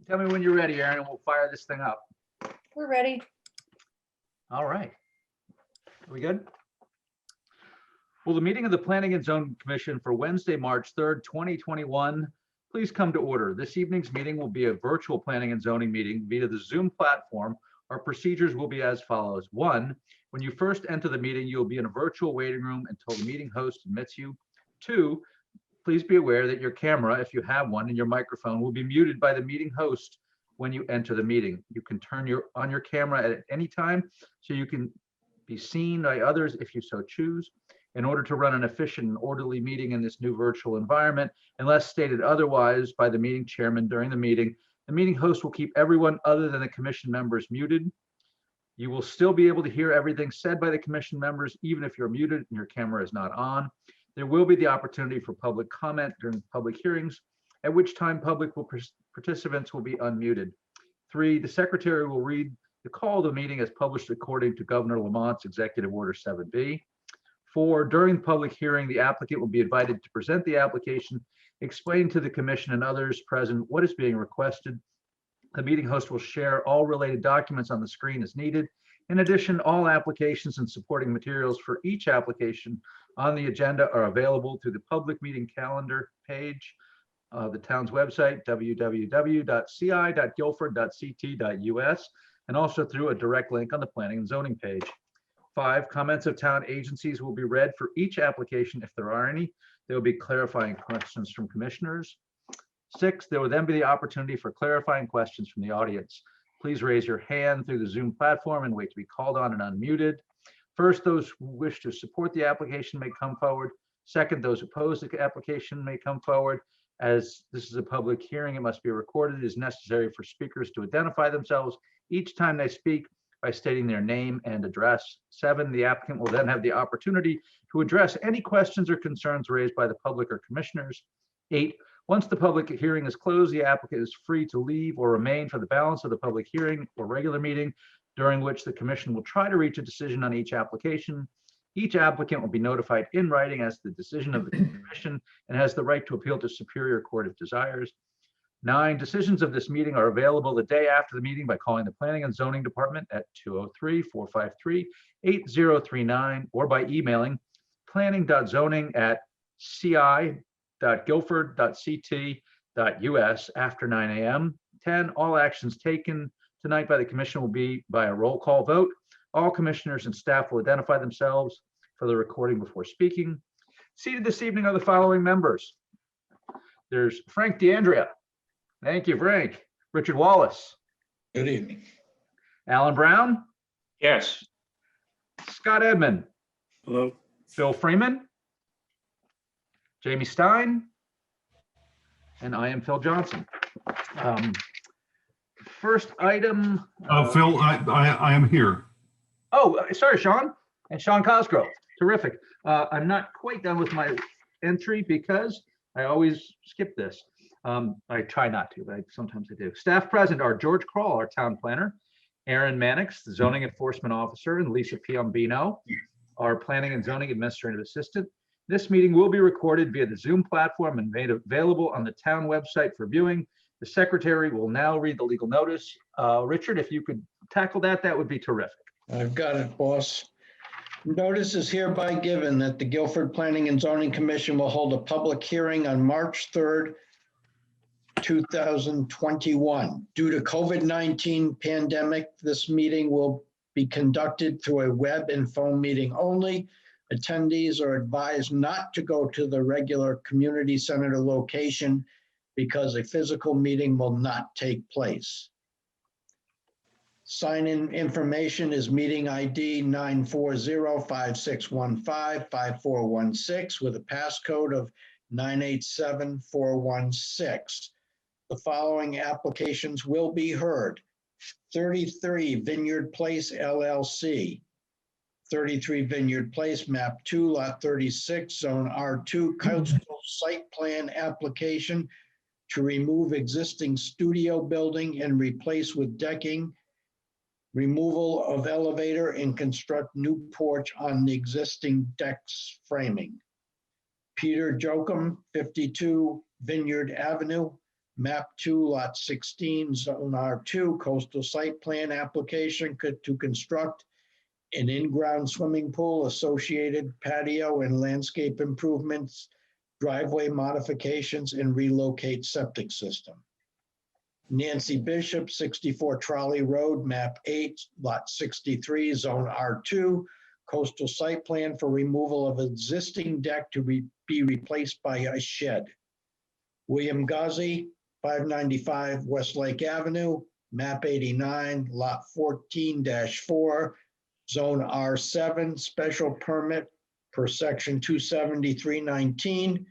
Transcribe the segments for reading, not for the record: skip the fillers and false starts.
Tell me when you're ready, Aaron, and we'll fire this thing up. We're ready. All right. Are we good? Will the meeting of the Planning and Zoning Commission for Wednesday, March 3rd, 2021, please come to order. This evening's meeting will be a virtual planning and zoning meeting via the Zoom platform. Our procedures will be as follows. 1, when you first enter the meeting, you'll be in a virtual waiting room until the meeting host admits you. 2, please be aware that your camera, if you have one, and your microphone will be muted by the meeting host when you enter the meeting. You can turn on your camera at any time so you can be seen by others if you so choose. In order to run an efficient and orderly meeting in this new virtual environment, unless stated otherwise by the meeting chairman during the meeting host will keep everyone other than the commission members muted. You will still be able to hear everything said by the commission members, even if you're muted and your camera is not on. There will be the opportunity for public comment during public hearings, at which time participants will be unmuted. 3, the secretary will read the call of the meeting as published according to Governor Lamont's Executive Order 7B. 4, during public hearing, the applicant will be invited to present the application, explain to the commission and others present what is being requested. The meeting host will share all related documents on the screen as needed. In addition, all applications and supporting materials for each application on the agenda are available through the public meeting calendar page of the town's website, www.ci.guilford.ct.us, and also through a direct link on the planning and zoning page. 5, comments of town agencies will be read for each application if there are any. There will be clarifying questions from commissioners. 6, there will then be the opportunity for clarifying questions from the audience. Please raise your hand through the Zoom platform and wait to be called on and unmuted. First, those who wish to support the application may come forward. Second, those opposed to the application may come forward. As this is a public hearing, it must be recorded. It is necessary for speakers to identify themselves each time they speak by stating their name and address. 7, the applicant will then have the opportunity to address any questions or concerns raised by the public or commissioners. 8, once the public hearing is closed, the applicant is free to leave or remain for the balance of the public hearing or regular meeting, during which the commission will try to reach a decision on each application. Each applicant will be notified in writing as the decision of the commission and has the right to appeal to Superior Court if desires. 9, decisions of this meeting are available the day after the meeting by calling the Planning and Zoning Department at 203-453-8039 or by emailing planning.zoning@ci.guilford.ct.us after 9 a.m. 10, all actions taken tonight by the commission will be by a roll call vote. All commissioners and staff will identify themselves for the recording before speaking. Seated this evening are the following members. There's Frank DeAndrea. Thank you, Frank. Richard Wallace. Good evening. Alan Brown. Yes. Scott Edmond. Hello. Bill Freeman. Jamie Stein. And I am Phil Johnson. First item. Phil, I am here. Oh, sorry, Sean. And Sean Cosgrove. Terrific. I'm not quite done with my entry because I always skip this. I try not to, but sometimes I do. Staff present are George Kroll, our town planner, Aaron Mannix, the zoning enforcement officer, and Lisa Piombino, our planning and zoning administrative assistant. This meeting will be recorded via the Zoom platform and made available on the town website for viewing. The secretary will now read the legal notice. Richard, if you could tackle that, that would be terrific. I've got it, boss. Notice is hereby given that the Guilford Planning and Zoning Commission will hold a public hearing on March 3rd, 2021. Due to COVID-19 pandemic, this meeting will be conducted through a web and phone meeting only. Attendees are advised not to go to the regular community center location because a physical meeting will not take place. Sign-in information is meeting ID 940-5615-5416 with a passcode of 987416. The following applications will be heard. 33 Vineyard Place LLC. 33 Vineyard Place, map 2, lot 36, zone R2, coastal site plan application to remove existing studio building and replace with decking, removal of elevator and construct new porch on the existing deck's framing. Peter Jochum, 52 Vineyard Avenue, map 2, lot 16, zone R2, coastal site plan application to construct an in-ground swimming pool, associated patio and landscape improvements, driveway modifications, and relocate septic system. Nancy Bishop, 64 Trolley Road, map 8, lot 63, zone R2, coastal site plan for removal of existing deck to be replaced by a shed. William Guzzi, 595 Westlake Avenue, map 89, lot 14-4, zone R7, special permit per section 273-19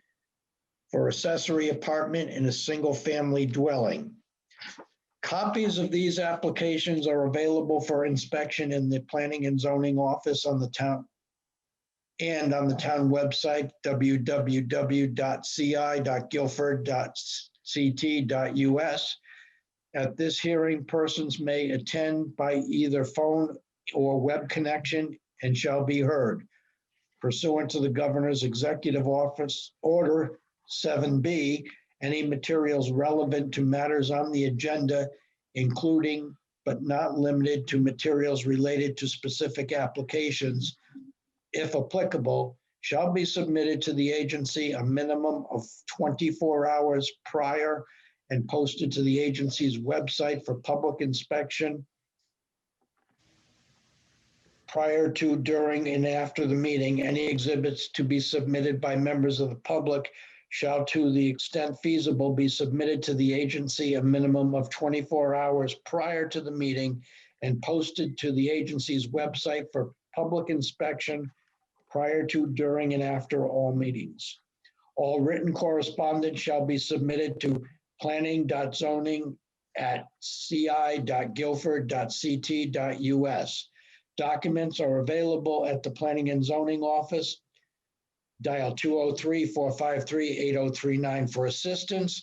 for accessory apartment in a single-family dwelling. Copies of these applications are available for inspection in the Planning and Zoning Office on the town and on the town website, www.ci.guilford.ct.us. At this hearing, persons may attend by either phone or web connection and shall be heard. Pursuant to the Governor's Executive Office Order 7B, any materials relevant to matters on the agenda, including but not limited to materials related to specific applications, if applicable, shall be submitted to the agency a minimum of 24 hours prior and posted to the agency's website for public inspection prior to, during, and after the meeting. Any exhibits to be submitted by members of the public shall, to the extent feasible, be submitted to the agency a minimum of 24 hours prior to the meeting and posted to the agency's website for public inspection prior to, during, and after all meetings. All written correspondence shall be submitted to planning.zoning@ci.guilford.ct.us. Documents are available at the Planning and Zoning Office. Dial 203-453-8039 for assistance.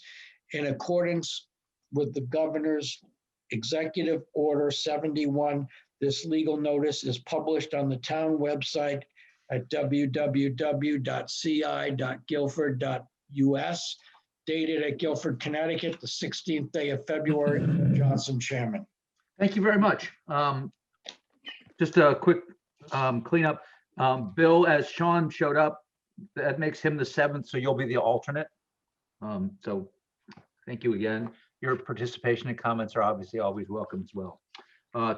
In accordance with the Governor's Executive Order 71, this legal notice is published on the town website at www.ci.guilford.us, dated at Guilford, Connecticut, the 16th day of February. Johnson, Chairman. Thank you very much. Just a quick cleanup. Bill, as Sean showed up, that makes him the 7th, so you'll be the alternate. So thank you again. Your participation and comments are obviously always welcome as well.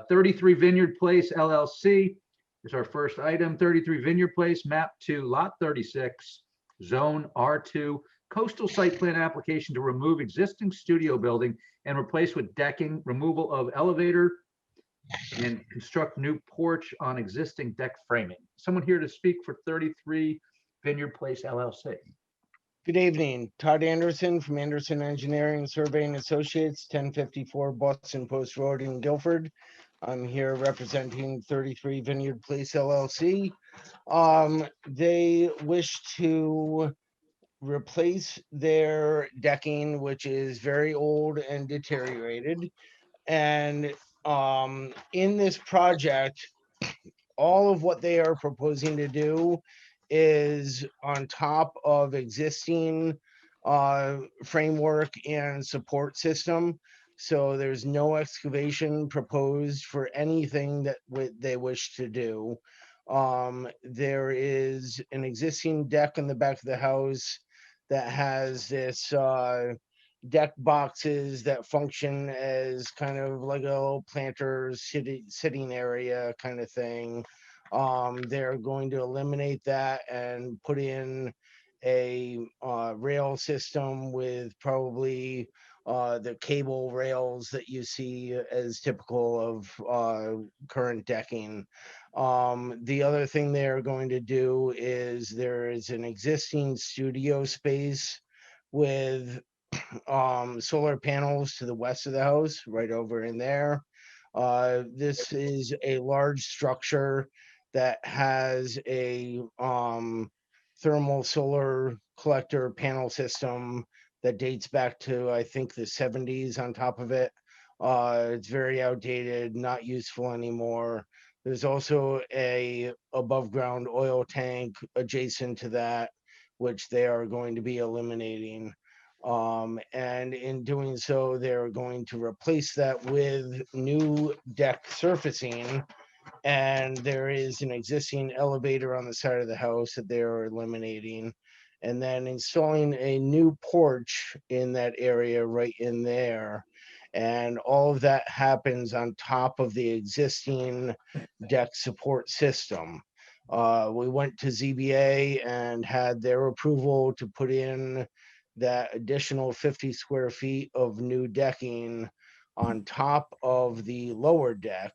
33 Vineyard Place LLC is our first item. 33 Vineyard Place, map 2, lot 36, zone R2, coastal site plan application to remove existing studio building and replace with decking, removal of elevator, and construct new porch on existing deck framing. Someone here to speak for 33 Vineyard Place LLC. Good evening, Todd Anderson from Anderson Engineering Surveying Associates, 1054 Boston Post Road in Guilford. I'm here representing 33 Vineyard Place LLC. They wish to replace their decking, which is very old and deteriorated. And in this project, all of what they are proposing to do is on top of existing framework and support system. So there's no excavation proposed for anything that they wish to do. There is an existing deck in the back of the house that has this deck boxes that function as kind of like a little planter sitting area kind of thing. They're going to eliminate that and put in a rail system with probably the cable rails that you see as typical of current decking. The other thing they're going to do is there is an existing studio space with solar panels to the west of the house, right over in there. This is a large structure that has a thermal solar collector panel system that dates back to, I think, the 70s on top of it. It's very outdated, not useful anymore. There's also a above ground oil tank adjacent to that, which they are going to be eliminating. And in doing so, they're going to replace that with new deck surfacing. And there is an existing elevator on the side of the house that they are eliminating. And then installing a new porch in that area right in there. And all of that happens on top of the existing deck support system. We went to ZBA and had their approval to put in that additional 50 square feet of new decking on top of the lower deck.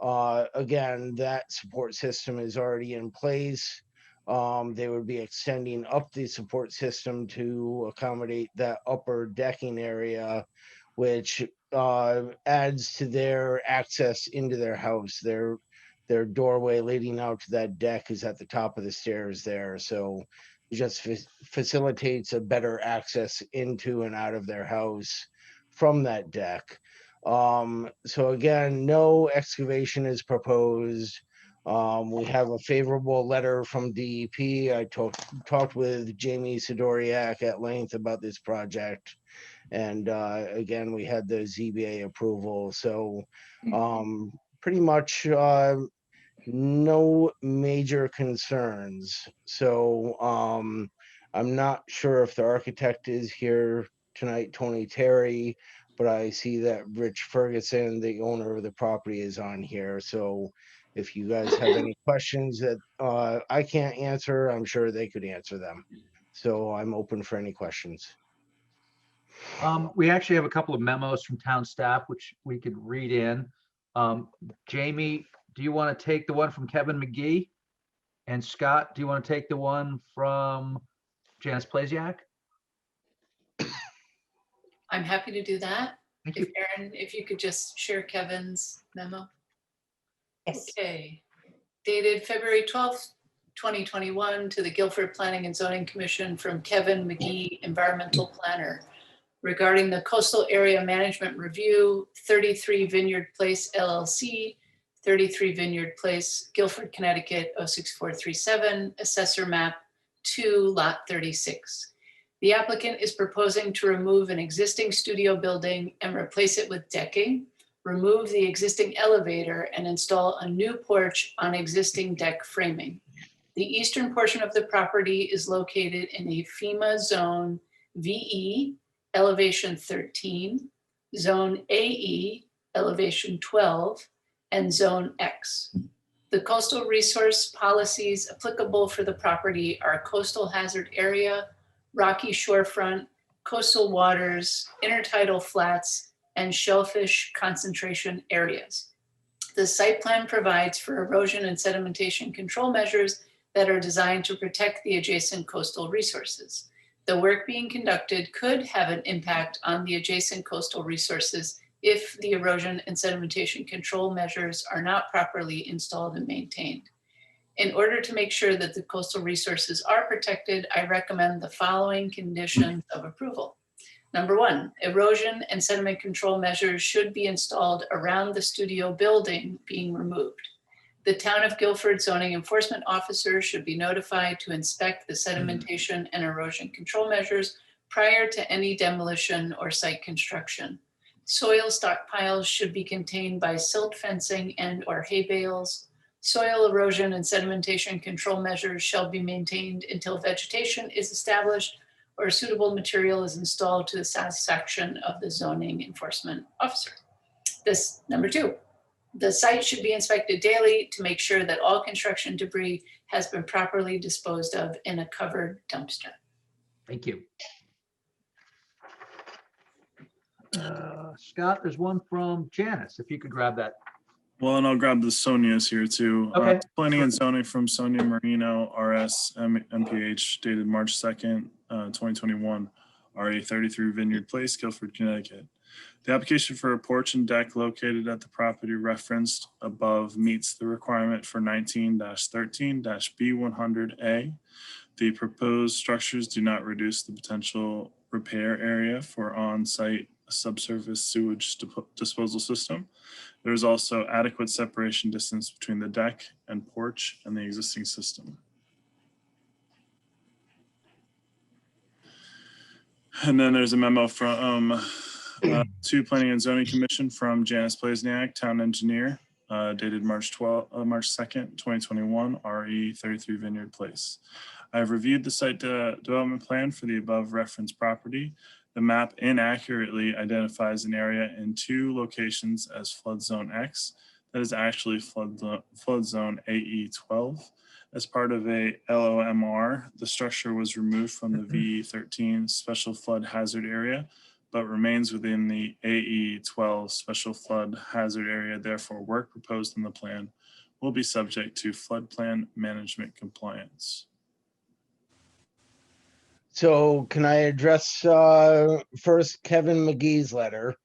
Again, that support system is already in place. They would be extending up the support system to accommodate that upper decking area, which adds to their access into their house. Their doorway leading out to that deck is at the top of the stairs there. So it just facilitates a better access into and out of their house from that deck. So again, no excavation is proposed. We have a favorable letter from DEP. I talked with Jamie Sidoriak at length about this project. And again, we had the ZBA approval. So pretty much no major concerns. So I'm not sure if the architect is here tonight, Tony Terry, but I see that Rich Ferguson, the owner of the property, is on here. So if you guys have any questions that I can't answer, I'm sure they could answer them. So I'm open for any questions. We actually have a couple of memos from town staff, which we could read in. Jamie, do you want to take the one from Kevin McGee? And Scott, do you want to take the one from Janice Plasiak? I'm happy to do that. Thank If you. Erin, if you could just share Kevin's memo. Yes. Okay. Dated February 12th, 2021 to the Guilford Planning and Zoning Commission from Kevin McGee, Environmental Planner, regarding the Coastal Area Management Review, 33 Vineyard Place LLC, 33 Vineyard Place, Guilford, Connecticut, 06437, Assessor Map 2, Lot 36. The applicant is proposing to remove an existing studio building and replace it with decking, remove the existing elevator, and install a new porch on existing deck framing. The eastern portion of the property is located in a FEMA zone VE, elevation 13, zone AE, elevation 12, and zone X. The coastal resource policies applicable for the property are coastal hazard area, rocky shorefront, coastal waters, intertidal flats, and shellfish concentration areas. The site plan provides for erosion and sedimentation control measures that are designed to protect the adjacent coastal resources. The work being conducted could have an impact on the adjacent coastal resources if the erosion and sedimentation control measures are not properly installed and maintained. In order to make sure that the coastal resources are protected, I recommend the following conditions of approval. Number one, erosion and sediment control measures should be installed around the studio building being removed. The Town of Guilford zoning enforcement officer should be notified to inspect the sedimentation and erosion control measures prior to any demolition or site construction. Soil stockpiles should be contained by silt fencing and/or hay bales. Soil erosion and sedimentation control measures shall be maintained until vegetation is established or suitable material is installed to the satisfaction of the zoning enforcement officer. This, number two, the site should be inspected daily to make sure that all construction debris has been properly disposed of in a covered dumpster. Thank you. Scott, there's one from Janice, if you could grab that. Well, and I'll grab the Sonia's here too. Okay. Planning and zoning from Sonia Marino, RS MPH, dated March 2nd, 2021, RA 33 Vineyard Place, Guilford, Connecticut. The application for a porch and deck located at the property referenced above meets the requirement for 19-13-B100A. The proposed structures do not reduce the potential repair area for on-site subsurface sewage disposal system. There is also adequate separation distance between the deck and porch and the existing system. And then there's a memo from to Planning and Zoning Commission from Janice Blazniak, Town Engineer, dated March 2nd, 2021, RE 33 Vineyard Place. I've reviewed the site development plan for the above referenced property. The map inaccurately identifies an area in 2 locations as flood zone X. That is actually flood zone AE 12. As part of a LOMR, the structure was removed from the VE 13 special flood hazard area, but remains within the AE 12 special flood hazard area. Therefore, work proposed in the plan will be subject to flood plan management compliance. So can I address first Kevin McGee's letter?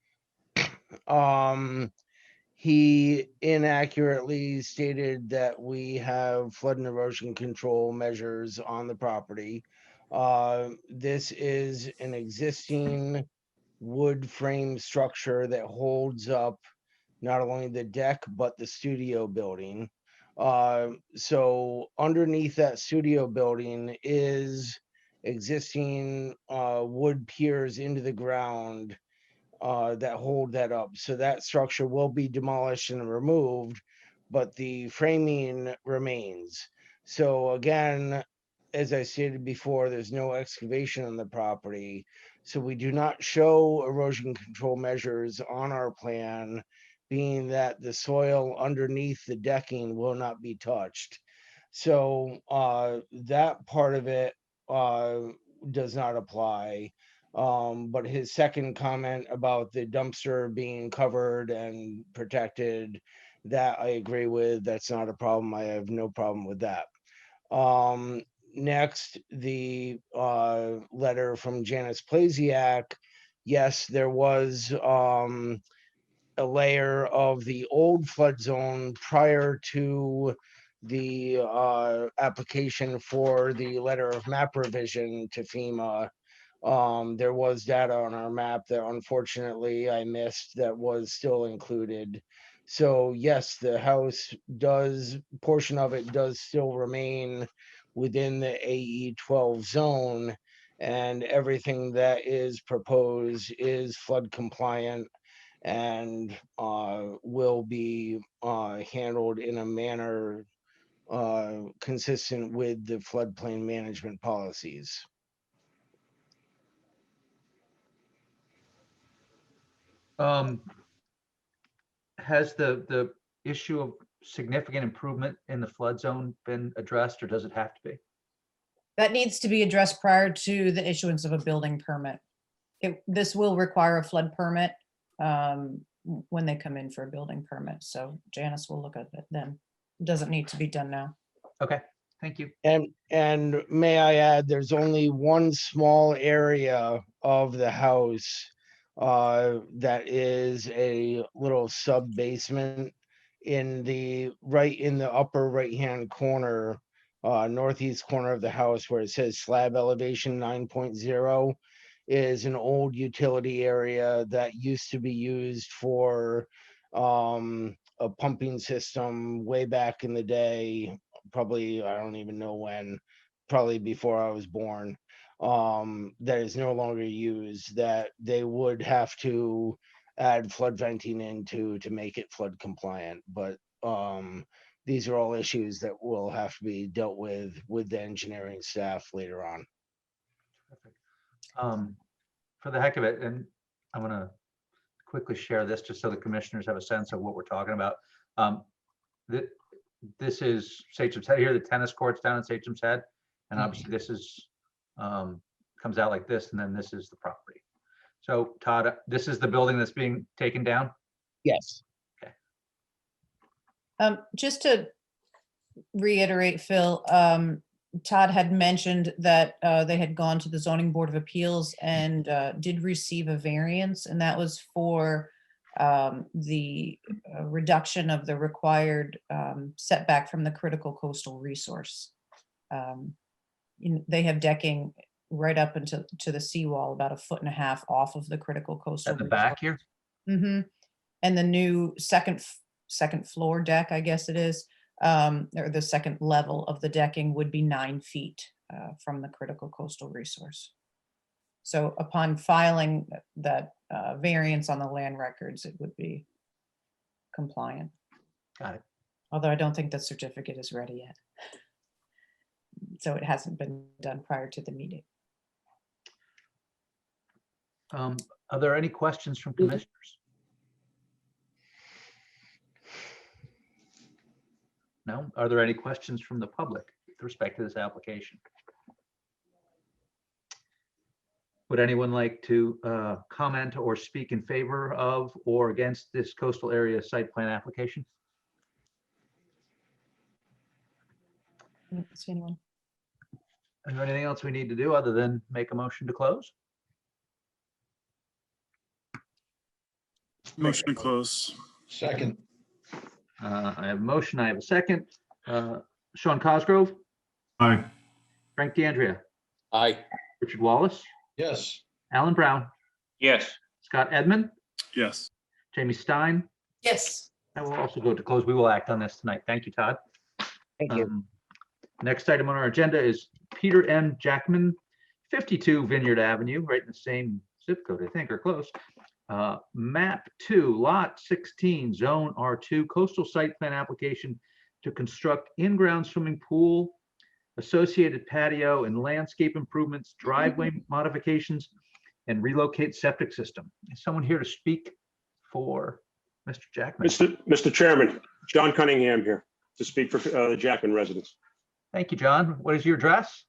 He inaccurately stated that we have flood and erosion control measures on the property. This is an existing wood frame structure that holds up not only the deck, but the studio building. So underneath that studio building is existing wood piers into the ground that hold that up. So that structure will be demolished and removed, but the framing remains. So again, as I stated before, there's no excavation on the property. So we do not show erosion control measures on our plan, being that the soil underneath the decking will not be touched. So that part of it does not apply. But his second comment about the dumpster being covered and protected, that I agree with. That's not a problem. I have no problem with that. Next, the letter from Janice Plasiak. Yes, there was a layer of the old flood zone prior to the application for the letter of map revision to FEMA. There was data on our map that unfortunately I missed that was still included. So yes, the house does, portion of it does still remain within the AE 12 zone, and everything that is proposed is flood compliant and will be handled in a manner consistent with the floodplain management policies. Has the issue of significant improvement in the flood zone been addressed, or does it have to be? That needs to be addressed prior to the issuance of a building permit. This will require a flood permit when they come in for a building permit. So Janice will look at it then. It doesn't need to be done now. Okay, thank you. And may I add, there's only one small area of the house that is a little sub basement in the upper right hand corner, northeast corner of the house, where it says slab elevation 9.0, is an old utility area that used to be used for a pumping system way back in the day. Probably, I don't even know when, probably before I was born, that is no longer used, that they would have to add flood venting into to make it flood compliant. But these are all issues that will have to be dealt with the engineering staff later on. For the heck of it, and I'm gonna quickly share this just so the commissioners have a sense of what we're talking about. This is Satcham's Head here, the tennis courts down in Satcham's Head. And obviously this is, comes out like this, and then this is the property. So Todd, this is the building that's being taken down? Yes. Just to reiterate, Phil, Todd had mentioned that they had gone to the Zoning Board of Appeals and did receive a variance, and that was for the reduction of the required setback from the critical coastal resource. They have decking right up into the seawall, about 1.5 feet off of the critical coastal. At the back here? Mm-hmm. And the new second floor deck, I guess it is, or the second level of the decking would be 9 feet from the critical coastal resource. So upon filing that variance on the land records, it would be compliant. Got it. Although I don't think the certificate is ready yet. So it hasn't been done prior to the meeting. Are there any questions from commissioners? No? Are there any questions from the public with respect to this application? Would anyone like to comment or speak in favor of or against this coastal area site plan application? I don't see anyone. Is there anything else we need to do other than make a motion to close? Motion to close. Second, I have a motion, I have a second. Sean Cosgrove, Aye. Frank DeAndrea, Aye. Richard Wallace, yes. Alan Brown, Yes. Scott Edmund, Yes. Jamie Stein. Yes, I will also go to close. We will act on this tonight. Thank you, Todd. Thank you. Next item on our agenda is Peter M. Jackman, 52 Vineyard Avenue, right in the same zip code, I think, or close. Map 2, Lot 16, Zone R2, coastal site plan application to construct in-ground swimming pool, associated patio and landscape improvements, driveway modifications, and relocate septic system. Is someone here to speak for Mr. Jackman? Mr. Chairman, John Cunningham here to speak for the Jackman residents. Thank you, John. What is your address?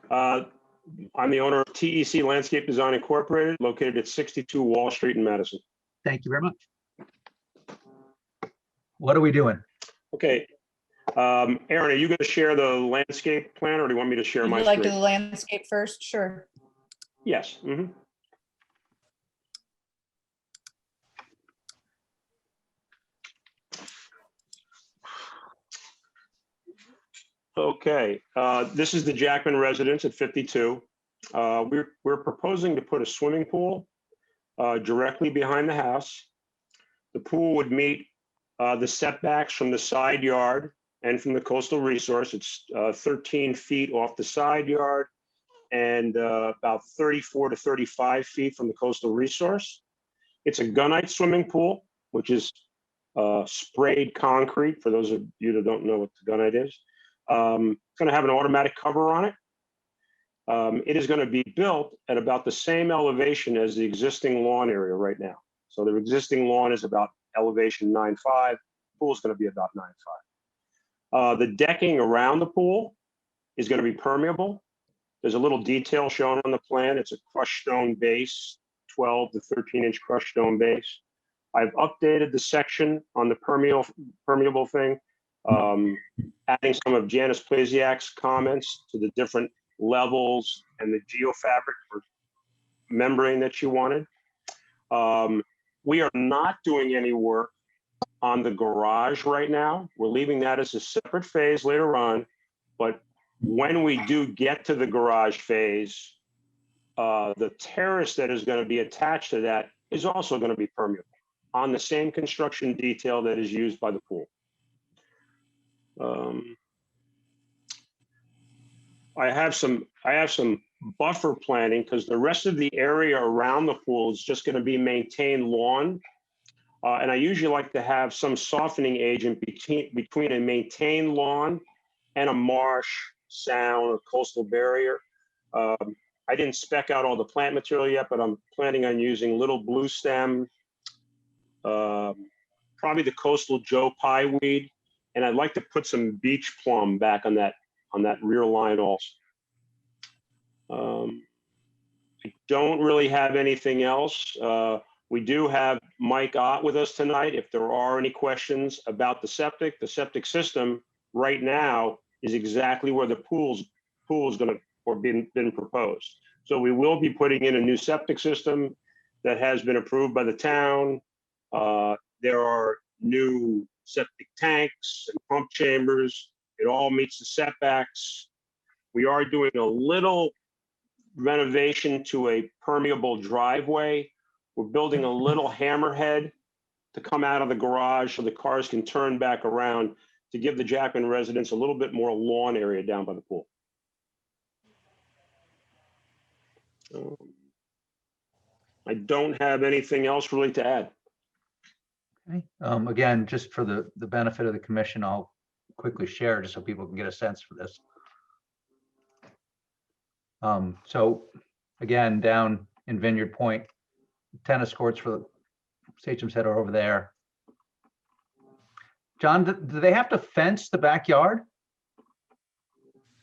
I'm the owner of TEC Landscape Design Incorporated, located at 62 Wall Street in Madison. Thank you very much. What are we doing? Okay. Aaron, are you going to share the landscape plan or do you want me to share Would my you like to do screen? the landscape first? Sure. Yes. Mhm. Okay, this is the Jackman residence at 52. We're proposing to put a swimming pool directly behind the house. The pool would meet the setbacks from the side yard and from the coastal resource. It's 13 feet off the side yard and about 34 to 35 feet from the coastal resource. It's a gunite swimming pool, which is sprayed concrete, for those of you that don't know what the gunite is. It's going to have an automatic cover on it. It is going to be built at about the same elevation as the existing lawn area right now. So the existing lawn is about elevation 9.5. The pool is going to be about 9.5. The decking around the pool is going to be permeable. There's a little detail shown on the plan. It's a crushed stone base, 12 to 13-inch crushed stone base. I've updated the section on the permeable thing, adding some of Janice Plasiak's comments to the different levels and the geofabric or membrane that she wanted. We are not doing any work on the garage right now. We're leaving that as a separate phase later on. But when we do get to the garage phase, the terrace that is going to be attached to that is also going to be permeable on the same construction detail that is used by the pool. I have some buffer planning because the rest of the area around the pool is just going to be maintained lawn. And I usually like to have some softening agent between a maintained lawn and a marsh, sound, or coastal barrier. I didn't spec out all the plant material yet, but I'm planning on using little blue stem, probably the coastal Joe Pye weed, and I'd like to put some beach plum back on that rear line also. I don't really have anything else. We do have Mike Ott with us tonight. If there are any questions about the septic system right now is exactly where the pool is going to or been proposed. So we will be putting in a new septic system that has been approved by the town. There are new septic tanks and pump chambers. It all meets the setbacks. We are doing a little renovation to a permeable driveway. We're building a little hammerhead to come out of the garage so the cars can turn back around to give the Jackman residents a little bit more lawn area down by the pool. I don't have anything else really to add. Okay. Again, just for the benefit of the commission, I'll quickly share just so people can get a sense for this. So again, down in Vineyard Point, tennis courts for the Sachem's Head are over there. John, do they have to fence the backyard?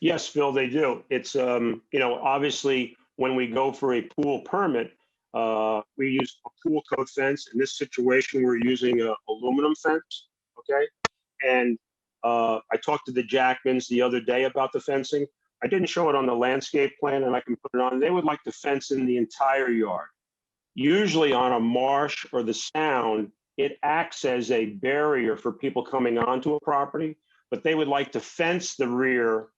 Yes, Phil, they do. It's, obviously, when we go for a pool permit, we use a pool code fence. In this situation, we're using a aluminum fence, okay? And I talked to the Jackmans the other day about the fencing. I didn't show it on the landscape plan, and I can put it on. They would like to fence in the entire yard. Usually on a marsh or the sound, it acts as a barrier for people coming onto a property, but they would like to fence the rear,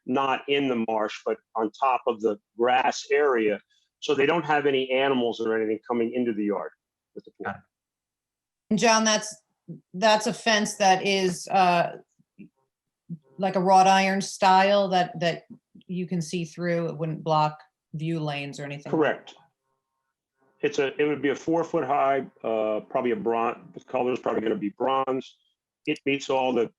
not in the marsh, but on top of the grass area, so they don't have any animals or anything coming into the yard with the pool. And John, that's a fence that is like a wrought iron style that you can see through. It wouldn't block view lanes or anything. Correct. It would be a 4 foot high, probably a bronze. The color is probably going to be bronze. It meets all the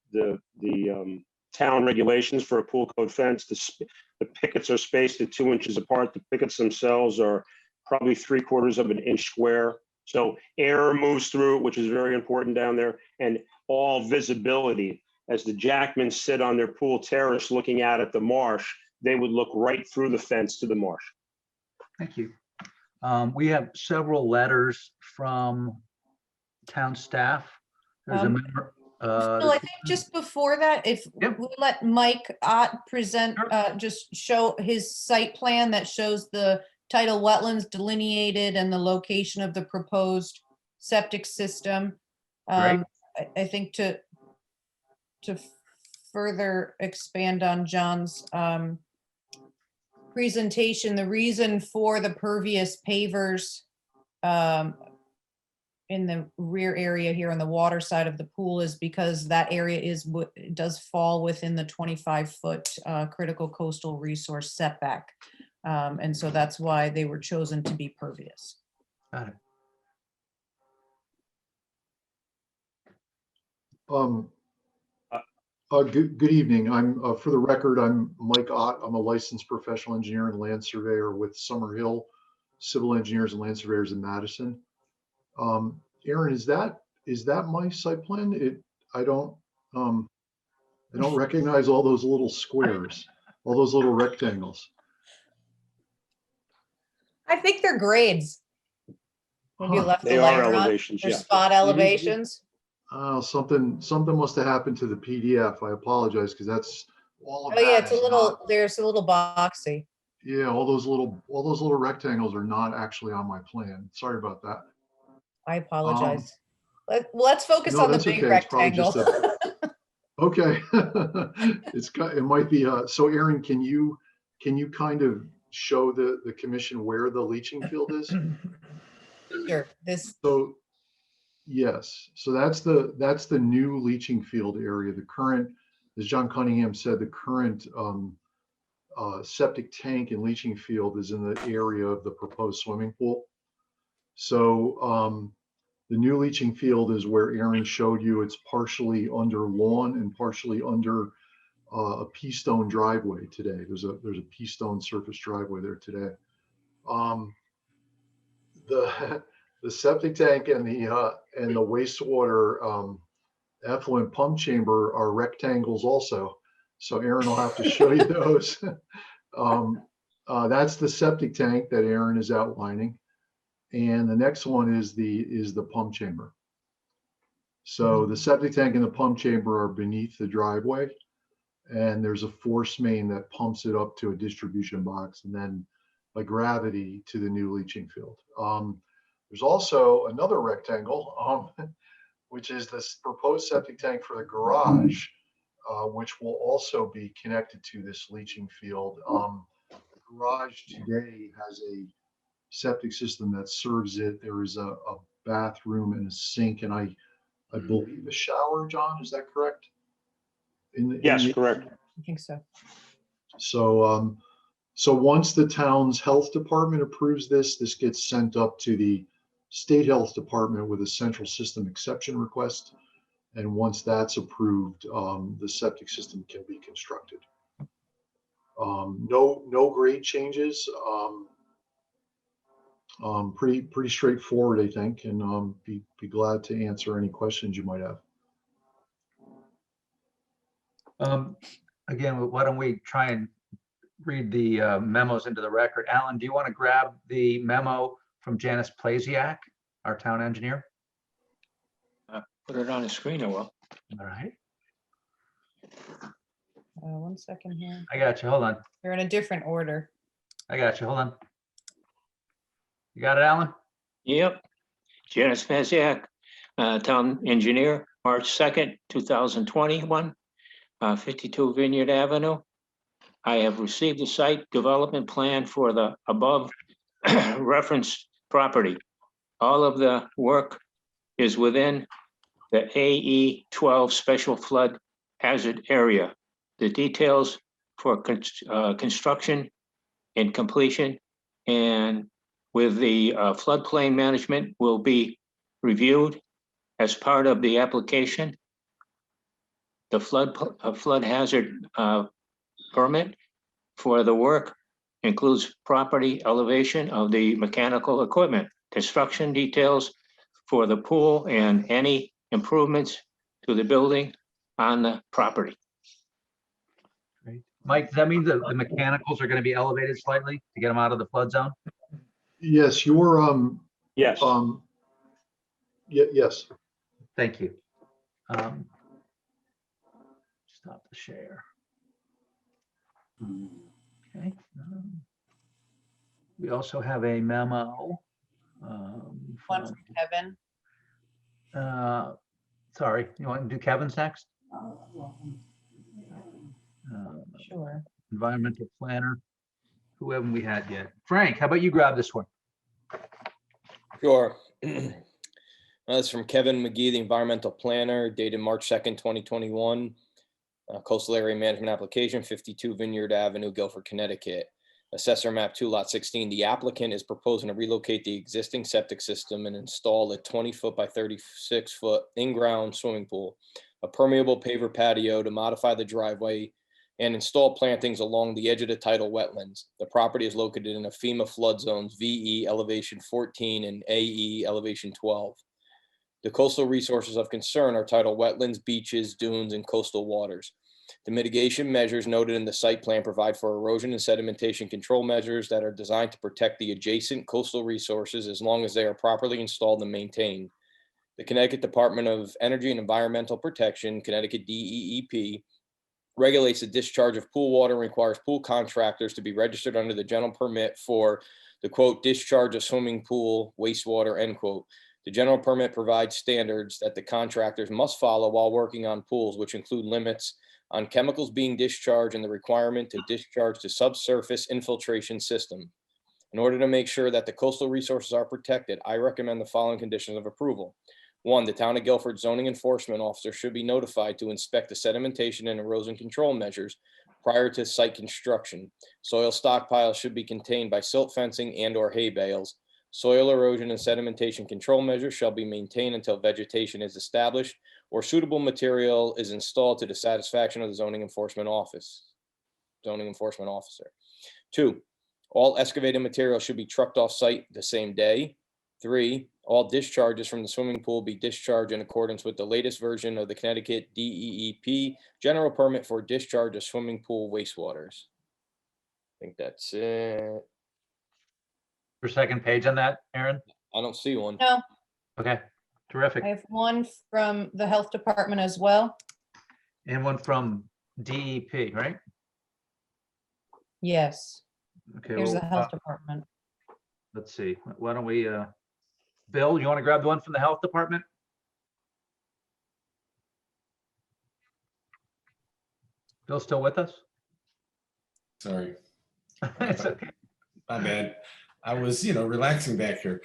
town regulations for a pool code fence. The pickets are spaced at 2 inches apart. The pickets themselves are probably 3/4 of an inch square. So air moves through it, which is very important down there, and all visibility. As the Jackmans sit on their pool terrace looking out at the marsh, they would look right through the fence to the marsh. Thank you. We have several letters from town staff. There's a member. Phil, I think just before that, if Yep. we let Mike Ott present, Sure. just show his site plan that shows the tidal wetlands delineated and the location of the proposed septic system. Great. I think to further expand on John's presentation, the reason for the pervious pavers in the rear area here on the water side of the pool is because that area does fall within the 25-foot critical coastal resource setback. And so that's why they were chosen to be pervious. Got it. Good evening. For the record, I'm Mike Ott. I'm a licensed professional engineer and land surveyor with Summerhill Civil Engineers and Land Surveyors in Madison. Aaron, is that my site plan? I don't recognize all those little squares, all those little rectangles. I think they're grades. Maybe you Huh. left the They are lighter on. elevations, They're yeah. spot elevations. Something must have happened to the PDF. I apologize because that's all of Oh yeah, that it's a is little, not- there's a little boxy. Yeah, all those little rectangles are not actually on my plan. Sorry about that. I apologize. Let's focus No, on the that's big okay. It's probably rectangle. just Okay. It might be, so Aaron, can you kind of show the commission where the leaching field is? Sure, this, So, yes, so that's the new leaching field area. The current, as John Cunningham said, the current septic tank and leaching field is in the area of the proposed swimming pool. So the new leaching field is where Aaron showed you. It's partially under lawn and partially under a pea stone driveway today. There's a pea stone surface driveway there today. The septic tank and the wastewater effluent pump chamber are rectangles also. So Aaron will have to show you those. That's the septic tank that Aaron is outlining. And the next one is the pump chamber. So the septic tank and the pump chamber are beneath the driveway. And there's a force main that pumps it up to a distribution box and then by gravity to the new leaching field. There's also another rectangle, which is this proposed septic tank for the garage, which will also be connected to this leaching field. The garage today has a septic system that serves it. There is a bathroom and a sink, and I believe a shower. John, is that correct? Yes, correct. I think so. So So once the town's health department approves this, this gets sent up to the state health department with a central system exception request. And once that's approved, the septic system can be constructed. No grade changes. Pretty straightforward, I think, and be glad to answer any questions you might have. Again, why don't we try and read the memos into the record? Alan, do you want to grab the memo from Janice Plasiak, our town engineer? Put it on the screen, I will. All right, 1 second here. I got you. Hold on. They're in a different order. I got you. Hold on. You got it, Alan? Yep. Janice Plasiak, Town Engineer, March 2nd, 2021, 52 Vineyard Avenue. I have received the site development plan for the above referenced property. All of the work is within the AE 12 Special Flood Hazard Area. The details for construction and completion and with the floodplain management will be reviewed as part of the application. The flood hazard permit for the work includes property elevation of the mechanical equipment, construction details for the pool, and any improvements to the building on the property. Great. Mike, does that mean that the mechanicals are going to be elevated slightly to get them out of the flood zone? Yes, your Yes. yes. Thank you. Stop the share. Okay. We also have a memo. One from- from Kevin. Sorry, you want to do Kevin's next? Sure. Environmental planner. Who haven't we had yet? Frank, how about you grab this one? Sure. That's from Kevin McGee, the environmental planner, dated March 2nd, 2021. Coastal area management application, 52 Vineyard Avenue, Guilford, Connecticut. Assessor map 2, lot 16. The applicant is proposing to relocate the existing septic system and install a 20-foot by 36-foot in-ground swimming pool, a permeable paver patio to modify the driveway, and install plantings along the edge of the tidal wetlands. The property is located in a FEMA flood zones, VE elevation 14 and AE elevation 12. The coastal resources of concern are tidal wetlands, beaches, dunes, and coastal waters. The mitigation measures noted in the site plan provide for erosion and sedimentation control measures that are designed to protect the adjacent coastal resources as long as they are properly installed and maintained. The Connecticut Department of Energy and Environmental Protection, Connecticut DEEP, regulates the discharge of pool water and requires pool contractors to be registered under the general permit for the quote, discharge of swimming pool wastewater, end quote. The general permit provides standards that the contractors must follow while working on pools, which include limits on chemicals being discharged and the requirement to discharge to subsurface infiltration system. In order to make sure that the coastal resources are protected, I recommend the following conditions of approval. 1, the town of Guilford zoning enforcement officer should be notified to inspect the sedimentation and erosion control measures prior to site construction. Soil stockpiles should be contained by silt fencing and or hay bales. Soil erosion and sedimentation control measures shall be maintained until vegetation is established or suitable material is installed to the satisfaction of the zoning enforcement officer. 2, all excavated material should be trucked off site the same day. 3, all discharges from the swimming pool be discharged in accordance with the latest version of the Connecticut DEEP general permit for discharge of swimming pool wastewaters. I think that's it. Your second page on that, Aaron? I don't see one. No, Okay, terrific. I have one from the health department as well. And one from DEP, right? Yes, Okay, here's the well, health department. let's see. Why don't we, Bill, you want to grab the one from the health department? Bill still with us? Sorry, It's okay. my bad. I was, relaxing back here.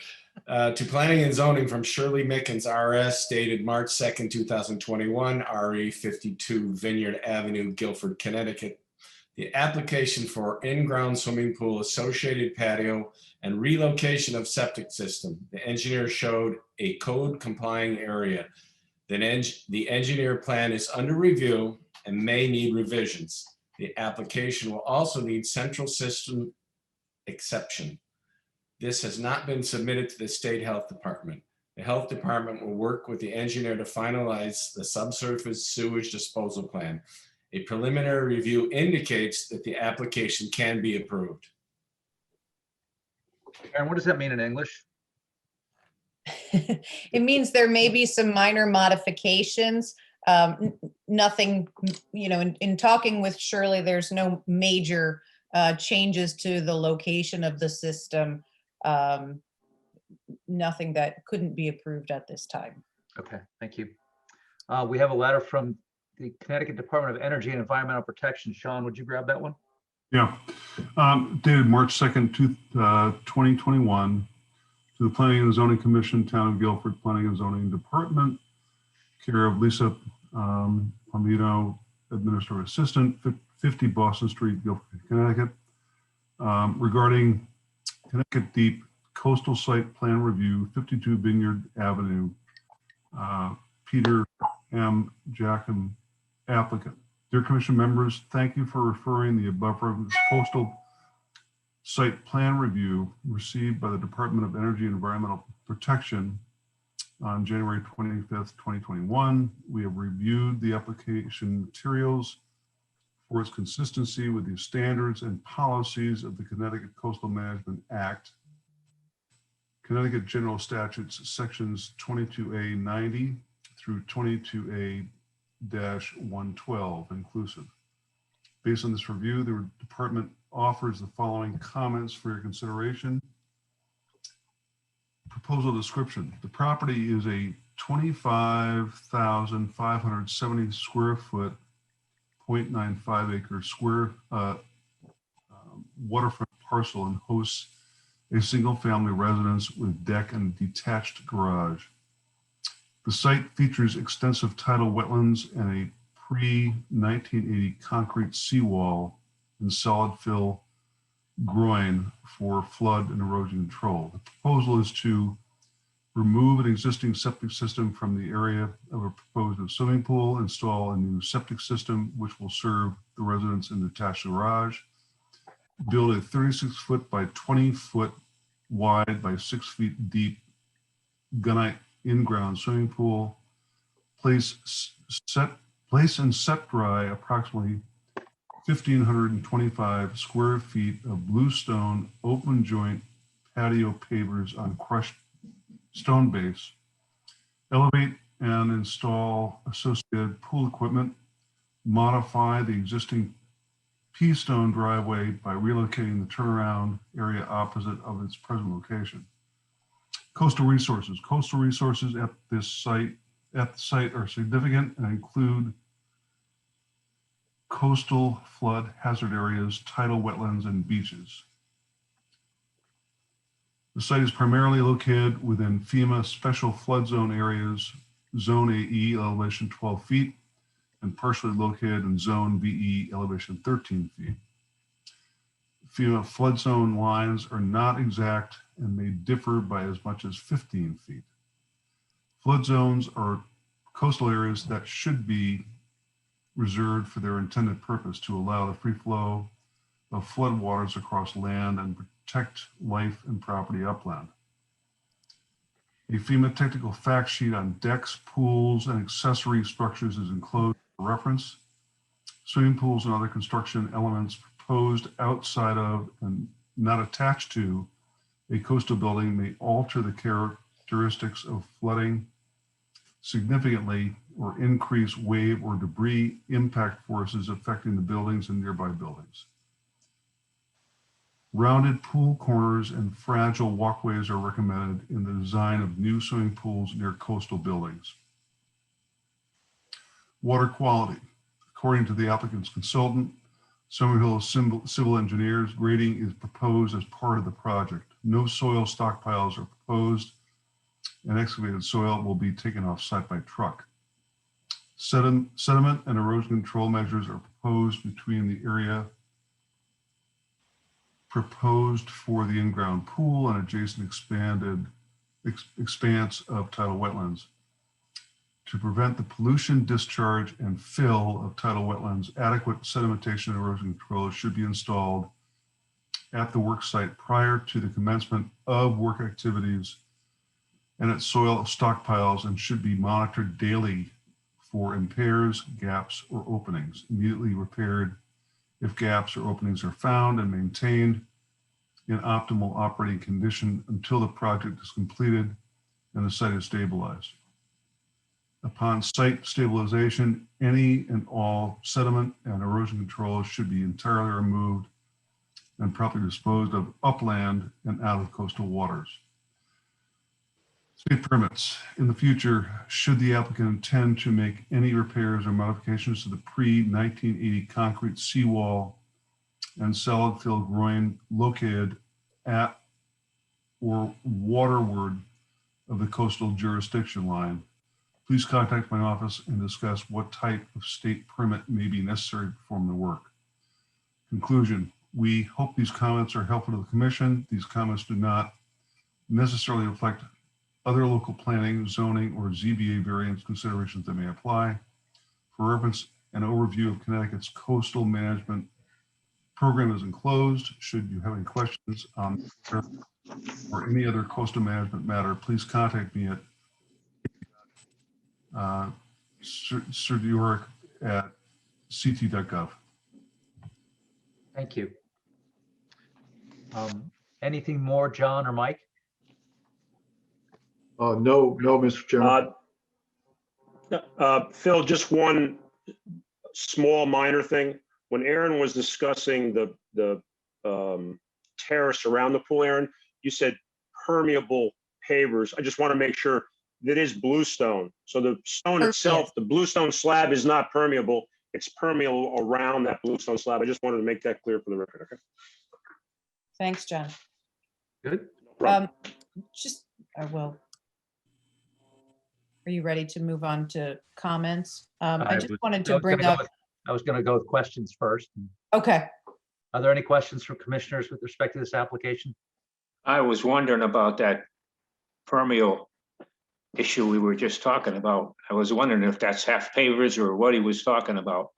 To planning and zoning from Shirley Mickens, RS, dated March 2nd, 2021, RE 52 Vineyard Avenue, Guilford, Connecticut. The application for in-ground swimming pool, associated patio, and relocation of septic system. The engineer showed a code complying area. The engineer plan is under review and may need revisions. The application will also need central system exception. This has not been submitted to the state health department. The health department will work with the engineer to finalize the subsurface sewage disposal plan. A preliminary review indicates that the application can be approved. Aaron, what does that mean in English? It means there may be some minor modifications. Nothing, in talking with Shirley, there's no major changes to the location of the system. Nothing that couldn't be approved at this time. Okay, thank you. We have a letter from the Connecticut Department of Energy and Environmental Protection. Sean, would you grab that one? Yeah, dated March 2nd, 2021, to the Planning and Zoning Commission, Town of Guilford Planning and Zoning Department, care of Lisa Palmino, Administrative Assistant, 50 Boston Street, Guilford, Connecticut, regarding Connecticut Deep Coastal Site Plan Review, 52 Vineyard Avenue, Peter M. Jackham, applicant. Dear Commission members, thank you for referring the above referenced coastal site plan review received by the Department of Energy and Environmental Protection on January 25th, 2021. We have reviewed the application materials for its consistency with the standards and policies of the Connecticut Coastal Management Act, Connecticut General Statutes, sections 22A 90 through 22A-112 inclusive. Based on this review, the department offers the following comments for your consideration. Proposal description. The property is a 25,570 square foot, 0.95 acre square waterfront parcel and hosts a single family residence with deck and detached garage. The site features extensive tidal wetlands and a pre-1980 concrete seawall and solid fill groin for flood and erosion control. The proposal is to remove an existing septic system from the area of a proposed swimming pool, install a new septic system which will serve the residents in the detached garage, build a 36-foot by 20-foot wide by 6 feet deep gunite in-ground swimming pool, place and set dry approximately 1,525 square feet of bluestone open joint patio pavers on crushed stone base, elevate and install associated pool equipment, modify the existing P-stone driveway by relocating the turnaround area opposite of its present location. Coastal resources. Coastal resources at the site are significant and include coastal flood hazard areas, tidal wetlands, and beaches. The site is primarily located within FEMA special flood zone areas, Zone AE elevation 12 feet, and partially located in Zone VE elevation 13 feet. FEMA flood zone lines are not exact and may differ by as much as 15 feet. Flood zones are coastal areas that should be reserved for their intended purpose to allow the free flow of flood waters across land and protect life and property upland. A FEMA technical fact sheet on decks, pools, and accessory structures is enclosed for reference. Swimming pools and other construction elements proposed outside of and not attached to a coastal building may alter the characteristics of flooding significantly or increase wave or debris impact forces affecting the buildings and nearby buildings. Rounded pool corners and fragile walkways are recommended in the design of new swimming pools near coastal buildings. Water quality. According to the applicant's consultant, Summerhill Civil Engineers, grading is proposed as part of the project. No soil stockpiles are proposed, and excavated soil will be taken off site by truck. Sediment and erosion control measures are proposed between the area proposed for the in-ground pool and adjacent expanded expanse of tidal wetlands. To prevent the pollution, discharge, and fill of tidal wetlands, adequate sedimentation and erosion control should be installed at the work site prior to the commencement of work activities and at soil stockpiles, and should be monitored daily for impairs, gaps, or openings. Immediately repaired if gaps or openings are found, and maintained in optimal operating condition until the project is completed and the site is stabilized. Upon site stabilization, any and all sediment and erosion control should be entirely removed and properly disposed of upland and out of coastal waters. State permits. In the future, should the applicant intend to make any repairs or modifications to the pre-1980 concrete seawall and solid fill groin located at or waterward of the coastal jurisdiction line, please contact my office and discuss what type of state permit may be necessary to perform the work. Conclusion, we hope these comments are helpful to the commission. These comments do not necessarily reflect other local planning, zoning, or ZBA variance considerations that may apply. For reference, an overview of Connecticut's coastal management program is enclosed. Should you have any questions on or any other coastal management matter, please contact me at srdurick@ct.gov. Thank you. Anything more, John or Mike? No, Mr. Chairman. Phil, just one small minor thing. When Aaron was discussing the terrace around the pool, Aaron, you said permeable pavers. I just want to make sure that is bluestone. So the stone itself, the bluestone slab is not permeable. It's permeable around that bluestone slab. I just wanted to make that clear for the record. Okay. Thanks, John. Good. Well, are you ready to move on to comments? I I just was- wanted I to was bring gonna up, go with- I was going to go with questions first. okay, Are there any questions from commissioners with respect to this application? I was wondering about that permeable issue we were just talking about. I was wondering if that's half pavers or what he was talking about.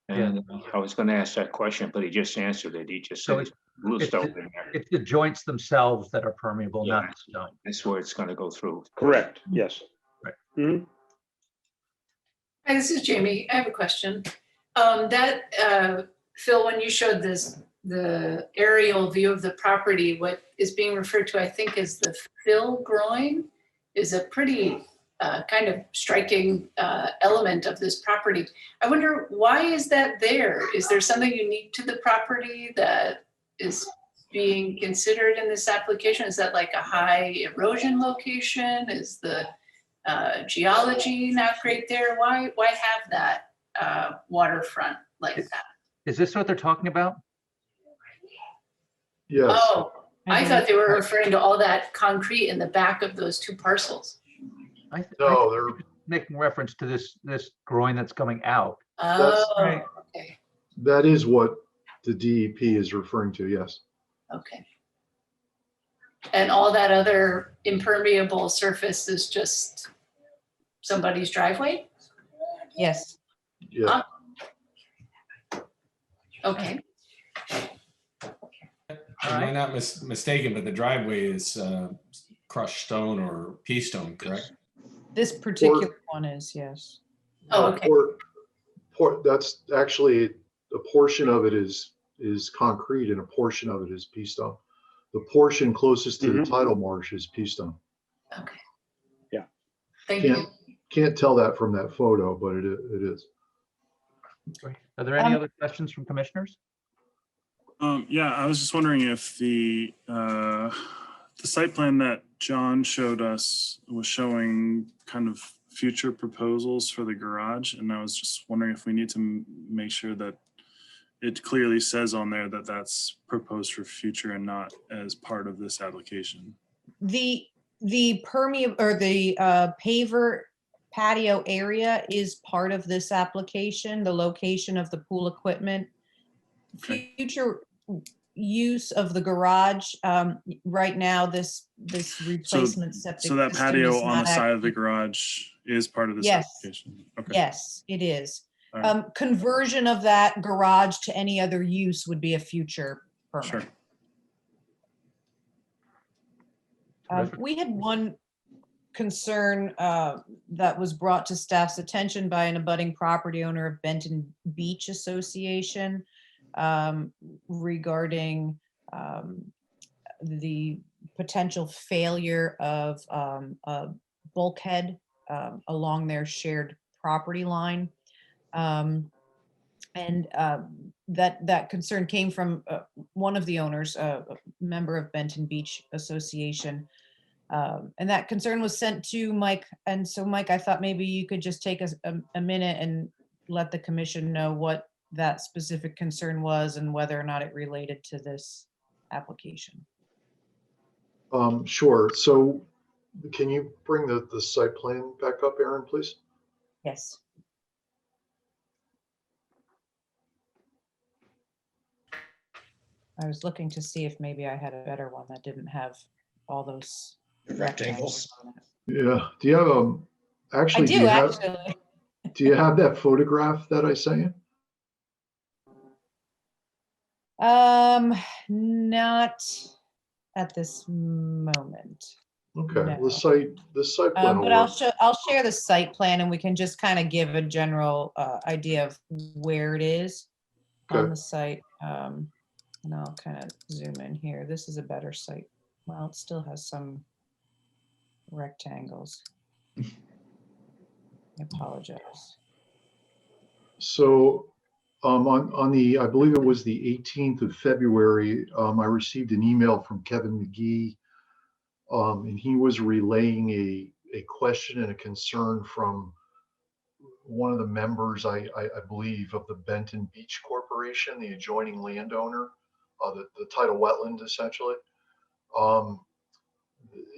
And I was going to ask that question, but he just answered it. He just So said bluestone in there. It's the joints themselves that are permeable, not Yeah. the stone. That's where it's going to go through. Correct. Yes. Right. Mhm. Hi, this is Jamie. I have a question. Phil, when you showed the aerial view of the property, what is being referred to, I think, as the fill groin, is a pretty kind of striking element of this property. I wonder, why is that there? Is there something unique to the property that is being considered in this application? Is that like a high erosion location? Is the geology not great there? Why have that waterfront like that? Is this what they're talking about? Yes. Oh, I thought they were referring to all that concrete in the back of those two parcels. I think No, they're making reference to this groin that's coming out. Oh, right. okay, That is what the DEP is referring to, yes. okay. And all that other impermeable surface is just somebody's driveway? yes. Yeah. Okay, Am I not mistaken, but the driveway is crushed stone or pea stone, correct? This particular one is, yes. oh, okay, That's actually, a portion of it is concrete and a portion of it is pea stone. The portion closest to the tidal marsh is pea stone. okay. Yeah. Thank you. Can't tell that from that photo, but it is. Are there any other questions from commissioners? Yeah, I was just wondering if the site plan that John showed us was showing kind of future proposals for the garage, and I was just wondering if we need to make sure that it clearly says on there that that's proposed for future and not as part of this application. The permeable or the paver patio area is part of this application, the location of the pool equipment. Okay. Future, use of the garage. Right now, this replacement septic. So that system patio is on the not side of the actually- garage is part of this Yes. application? Okay. Yes, it is. All right. Conversion of that garage to any other use would be a future permit. Sure. Terrific. We had one concern that was brought to staff's attention by an abutting property owner of Benton Beach Association regarding the potential failure of a bulkhead along their shared property line. That concern came from one of the owners, a member of Benton Beach Association. And that concern was sent to Mike. And so, Mike, I thought maybe you could just take a minute and let the commission know what that specific concern was and whether or not it related to this application. Sure. So can you bring the site plan back up, Aaron, please? Yes. I was looking to see if maybe I had a better one that didn't have all those Rectangles. on it. Yeah. Do you have I actually, do actually. do you have that photograph that I sent you? Not at this moment. Okay. No. The site plan will But work. I'll share the site plan and we can just kind of give a general idea of where it is on Okay. the site. And I'll kind of zoom in here. This is a better site. Well, it still has some rectangles. I apologize. So on the, I believe it was the 18th of February, I received an email from Kevin McGee, and he was relaying a question and a concern from one of the members, I believe, of the Benton Beach Corporation, the adjoining landowner, the tidal wetland, essentially.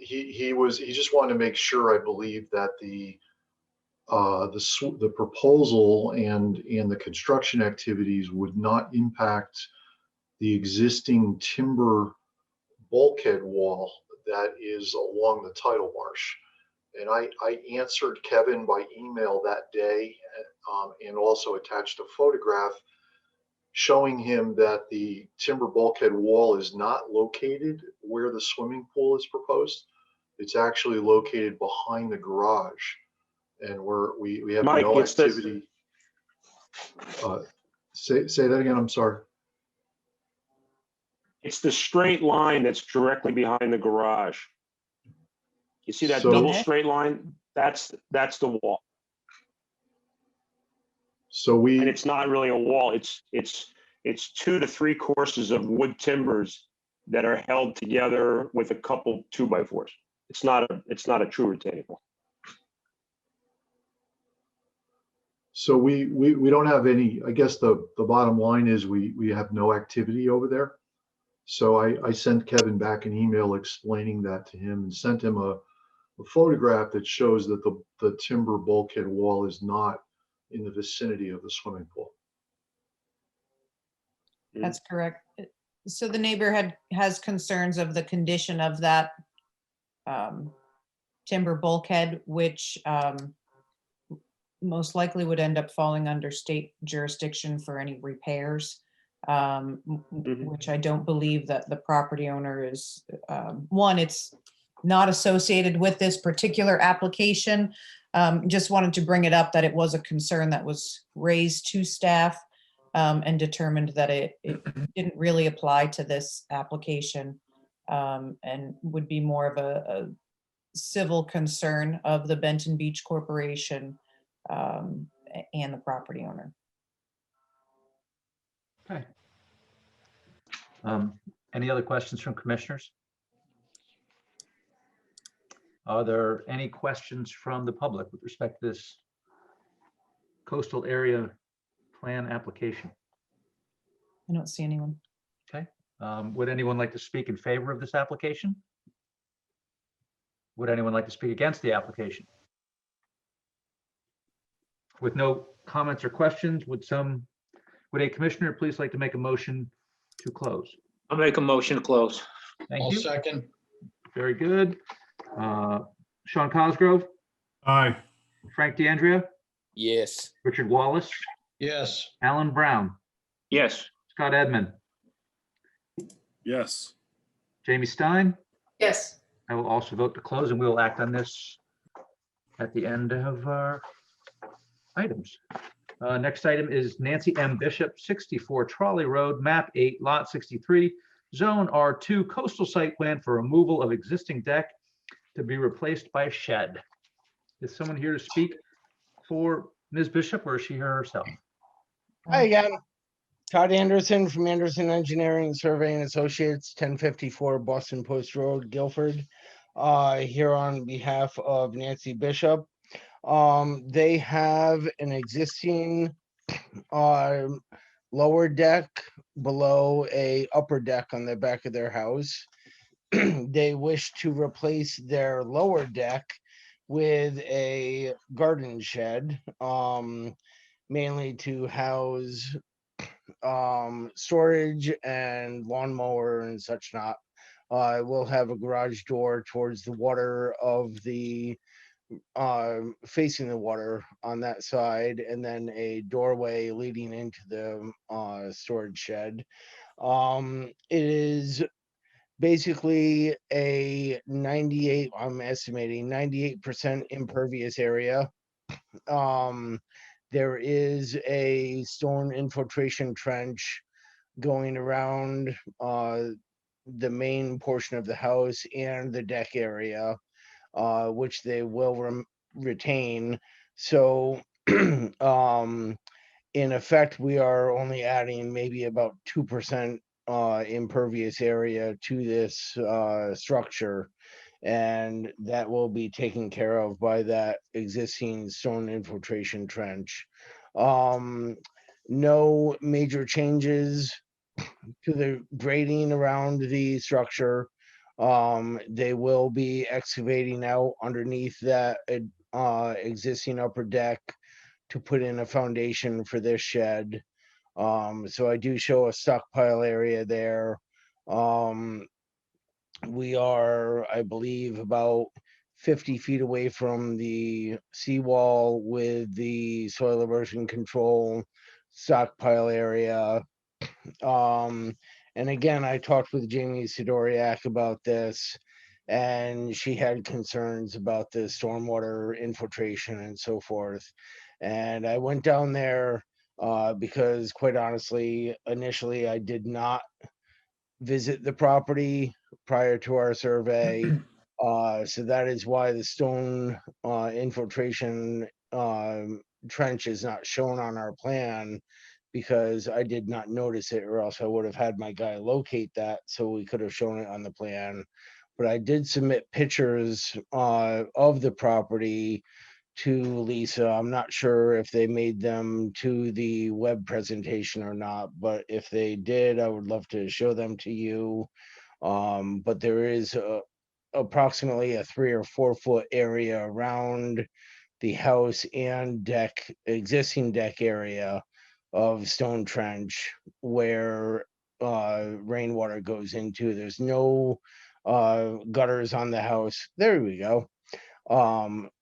He just wanted to make sure, I believe, that the proposal and the construction activities would not impact the existing timber bulkhead wall that is along the tidal marsh. And I answered Kevin by email that day, and also attached a photograph showing him that the timber bulkhead wall is not located where the swimming pool is proposed. It's actually located behind the garage. And we have Mike, no it's the- activity. Say that again, I'm sorry. It's the straight line that's directly behind the garage. You see that So- double straight line? That's the wall. So And it's not really a wall. It's 2 to 3 courses of wood timbers that are held together with a couple 2x4s. It's not a true retaining wall. So we don't have any, I guess the bottom line is we have no activity over there. So I sent Kevin back an email explaining that to him and sent him a photograph that shows that the timber bulkhead wall is not in the vicinity of the swimming pool. That's correct. So the neighbor has concerns of the condition of that timber bulkhead, which most likely would end up falling under state jurisdiction for any repairs, which I don't believe that the property owner is. One, it's not associated with this particular application. Just wanted to bring it up that it was a concern that was raised to staff and determined that it didn't really apply to this application and would be more of a civil concern of the Benton Beach Corporation and the property owner. Okay. Any other questions from commissioners? Are there any questions from the public with respect to this coastal area plan application? I don't see anyone. Okay. Would anyone like to speak in favor of this application? Would anyone like to speak against the application? With no comments or questions, would a commissioner please like to make a motion to close? I'll make a motion to close. Thank I'll you. second. Very good. Sean Cosgrove, Aye. Frank DeAndrea, Yes. Richard Wallace, Yes, Alan Brown, Yes, Scott Edmund, Yes. Jamie Stein. Yes, I will also vote to close, and we will act on this at the end of our items. Next item is Nancy M. Bishop, 64 Trolley Road, map 8, lot 63, zone R2, coastal site plan for removal of existing deck to be replaced by shed. Is someone here to speak for Ms. Bishop, or is she here herself? Hi again. Todd Anderson from Anderson Engineering Surveying Associates, 1054 Boston Post Road, Guilford. Here on behalf of Nancy Bishop. They have an existing lower deck below a upper deck on the back of their house. They wish to replace their lower deck with a garden shed, mainly to house storage and lawnmower and such not. We'll have a garage door towards the water of the facing the water on that side, and then a doorway leading into the storage shed. It is basically a 98, I'm estimating 98% impervious area. There is a storm infiltration trench going around the main portion of the house and the deck area, which they will retain. So in effect, we are only adding maybe about 2% impervious area to this structure, and that will be taken care of by that existing stone infiltration trench. No major changes to the grading around the structure. They will be excavating out underneath that existing upper deck to put in a foundation for this shed. So I do show a stockpile area there. We are, I believe, about 50 feet away from the seawall with the soil erosion control stockpile area. And again, I talked with Jamie Sidoriak about this, and she had concerns about the stormwater infiltration and so forth. And I went down there because, quite honestly, initially I did not visit the property prior to our survey. So that is why the stone infiltration trench is not shown on our plan, because I did not notice it, or else I would have had my guy locate that so we could have shown it on the plan. But I did submit pictures of the property to Lisa. I'm not sure if they made them to the web presentation or not, but if they did, I would love to show them to you. But there is approximately a 3 or 4 foot area around the house and deck, existing deck area of stone trench where rainwater goes into. There's no gutters on the house. There we go.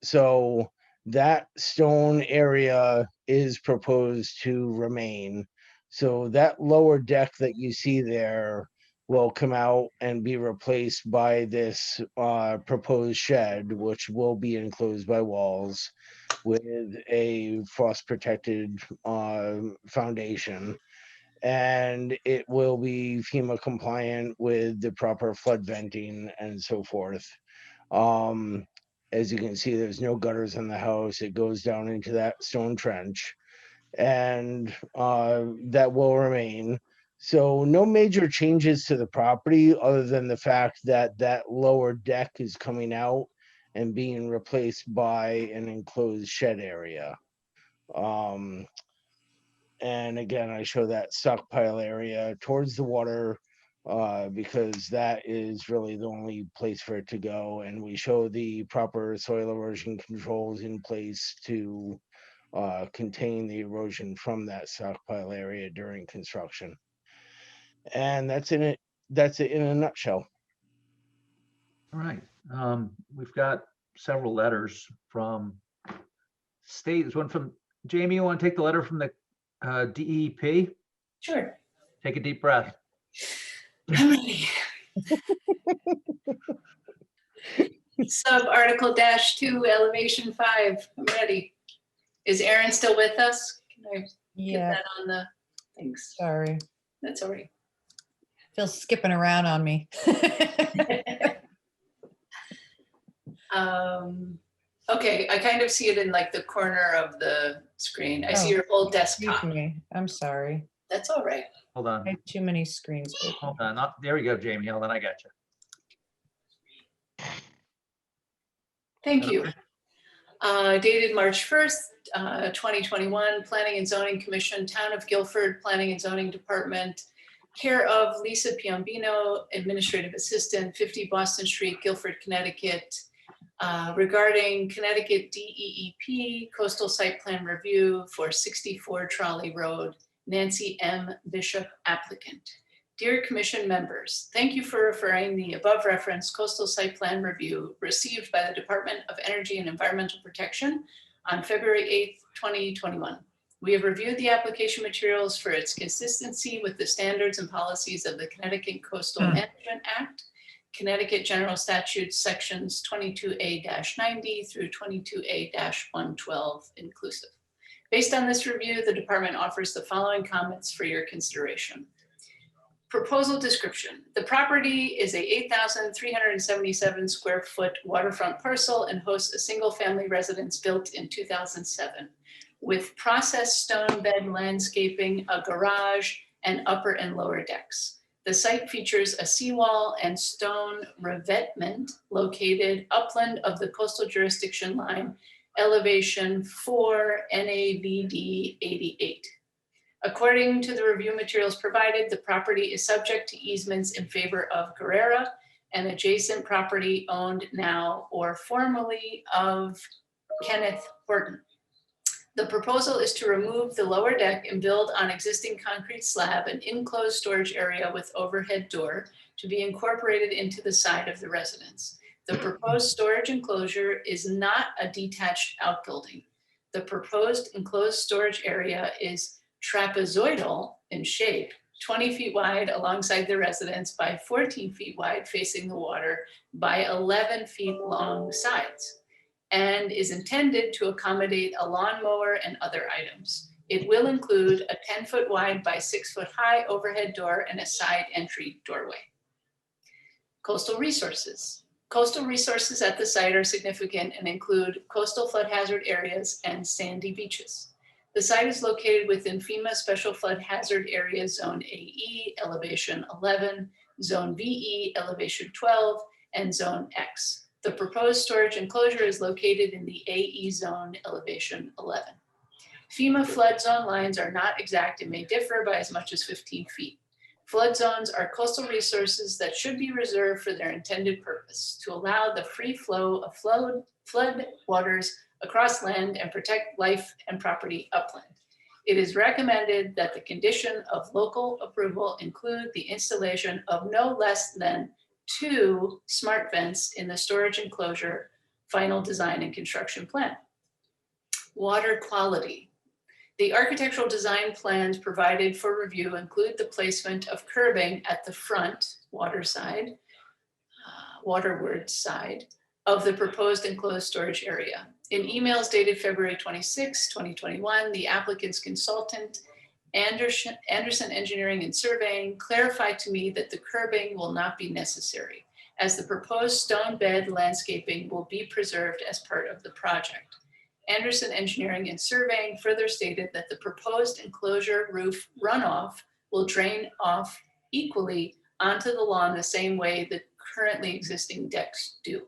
So that stone area is proposed to remain. So that lower deck that you see there will come out and be replaced by this proposed shed, which will be enclosed by walls with a frost protected foundation. And it will be FEMA compliant with the proper flood venting and so forth. As you can see, there's no gutters in the house. It goes down into that stone trench, and that will remain. So no major changes to the property other than the fact that that lower deck is coming out and being replaced by an enclosed shed area. And again, I show that stockpile area towards the water because that is really the only place for it to go. And we show the proper soil erosion controls in place to contain the erosion from that stockpile area during construction. And that's in it that's it in a nutshell. All right. We've got several letters from state. There's one from Jamie. You want to take the letter from the DEP? Sure. Take a deep breath. I'm ready. Sub-article -2, elevation 5. I'm ready. Is Aaron still with us? Can I get Yeah, that on the, thanks. sorry. That's all right. Phil's skipping around on me. Okay, I kind of see it in like the corner of the screen. I see Oh, your whole Excuse desktop. me, I'm sorry. That's all right. Hold on. I have too many screens open. Hold on. There we go, Jamie. Hold on. I got you. Thank you. Dated March 1st, 2021, Planning and Zoning Commission, Town of Guilford, Planning and Zoning Department, care of Lisa Piombino, Administrative Assistant, 50 Boston Street, Guilford, Connecticut, regarding Connecticut DEEP Coastal Site Plan Review for 64 Trolley Road, Nancy M. Bishop applicant. Dear Commission members, thank you for referring the above referenced coastal site plan review received by the Department of Energy and Environmental Protection on February 8th, 2021. We have reviewed the application materials for its consistency with the standards and policies of the Connecticut Coastal Management Act, Connecticut General Statutes Sections 22A-90 through 22A-112 inclusive. Based on this review, the department offers the following comments for your consideration. Proposal description. The property is a 8,377 square foot waterfront parcel and hosts a single family residence built in 2007 with processed stone bed landscaping, a garage, and upper and lower decks. The site features a seawall and stone revetment located upland of the coastal jurisdiction line, elevation 4 NAVD 88. According to the review materials provided, the property is subject to easements in favor of Guerrera and adjacent property owned now or formerly of Kenneth Horton. The proposal is to remove the lower deck and build on existing concrete slab an enclosed storage area with overhead door to be incorporated into the side of the residence. The proposed storage enclosure is not a detached outbuilding. The proposed enclosed storage area is trapezoidal in shape, 20 feet wide alongside the residence by 14 feet wide facing the water by 11 feet long sides, and is intended to accommodate a lawnmower and other items. It will include a 10-foot wide by 6-foot high overhead door and a side entry doorway. Coastal resources. Coastal resources at the site are significant and include coastal flood hazard areas and sandy beaches. The site is located within FEMA Special Flood Hazard Area Zone AE, elevation 11, Zone VE, elevation 12, and Zone X. The proposed storage enclosure is located in the AE zone, elevation 11. FEMA flood zone lines are not exact and may differ by as much as 15 feet. Flood zones are coastal resources that should be reserved for their intended purpose, to allow the free flow of flood waters across land and protect life and property upland. It is recommended that the condition of local approval include the installation of no less than 2 smart vents in the storage enclosure, final design and construction plan. Water quality. The architectural design plans provided for review include the placement of curbing at the front waterward side of the proposed enclosed storage area. In emails dated February 26, 2021, the applicant's consultant, Anderson Engineering and Surveying, clarified to me that the curbing will not be necessary, as the proposed stone bed landscaping will be preserved as part of the project. Anderson Engineering and Surveying further stated that the proposed enclosure roof runoff will drain off equally onto the lawn the same way the currently existing decks do.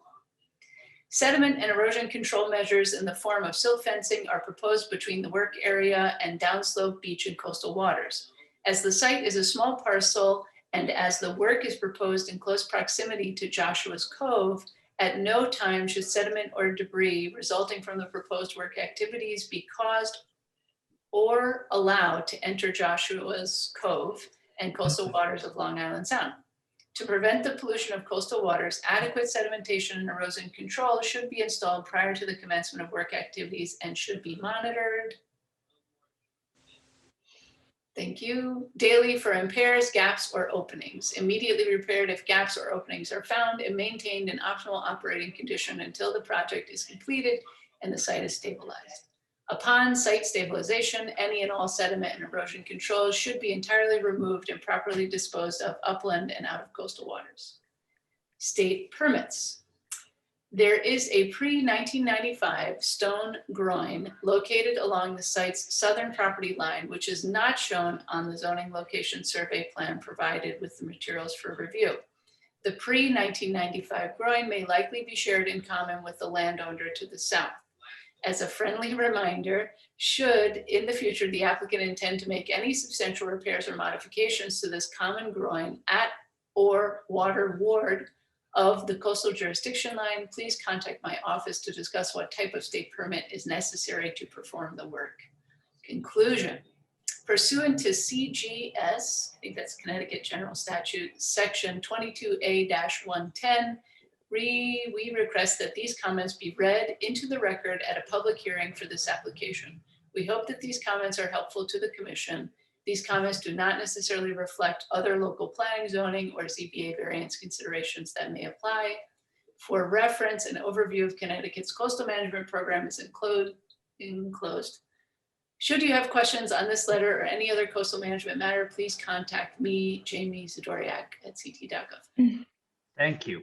Sediment and erosion control measures in the form of silt fencing are proposed between the work area and downslope beach and coastal waters. As the site is a small parcel and as the work is proposed in close proximity to Joshua's Cove, at no time should sediment or debris resulting from the proposed work activities be caused or allowed to enter Joshua's Cove and coastal waters of Long Island Sound. To prevent the pollution of coastal waters, adequate sedimentation and erosion control should be installed prior to the commencement of work activities and should be monitored. Thank you. Daily for impairs, gaps, or openings. Immediately repaired if gaps or openings are found and maintained in optimal operating condition until the project is completed and the site is stabilized. Upon site stabilization, any and all sediment and erosion controls should be entirely removed and properly disposed of upland and out of coastal waters. State permits. There is a pre-1995 stone groin located along the site's southern property line, which is not shown on the zoning location survey plan provided with the materials for review. The pre-1995 groin may likely be shared in common with the landowner to the south. As a friendly reminder, should in the future the applicant intend to make any substantial repairs or modifications to this common groin at or water ward of the coastal jurisdiction line, please contact my office to discuss what type of state permit is necessary to perform the work. Conclusion. Pursuant to CGS, I think that's Connecticut General Statute, Section 22A-110, we request that these comments be read into the record at a public hearing for this application. We hope that these comments are helpful to the commission. These comments do not necessarily reflect other local planning, zoning, or ZBA variance considerations that may apply. For reference, an overview of Connecticut's coastal management program is enclosed. Should you have questions on this letter or any other coastal management matter, please contact me, Jamie Zadoriak at ct.gov. Thank you.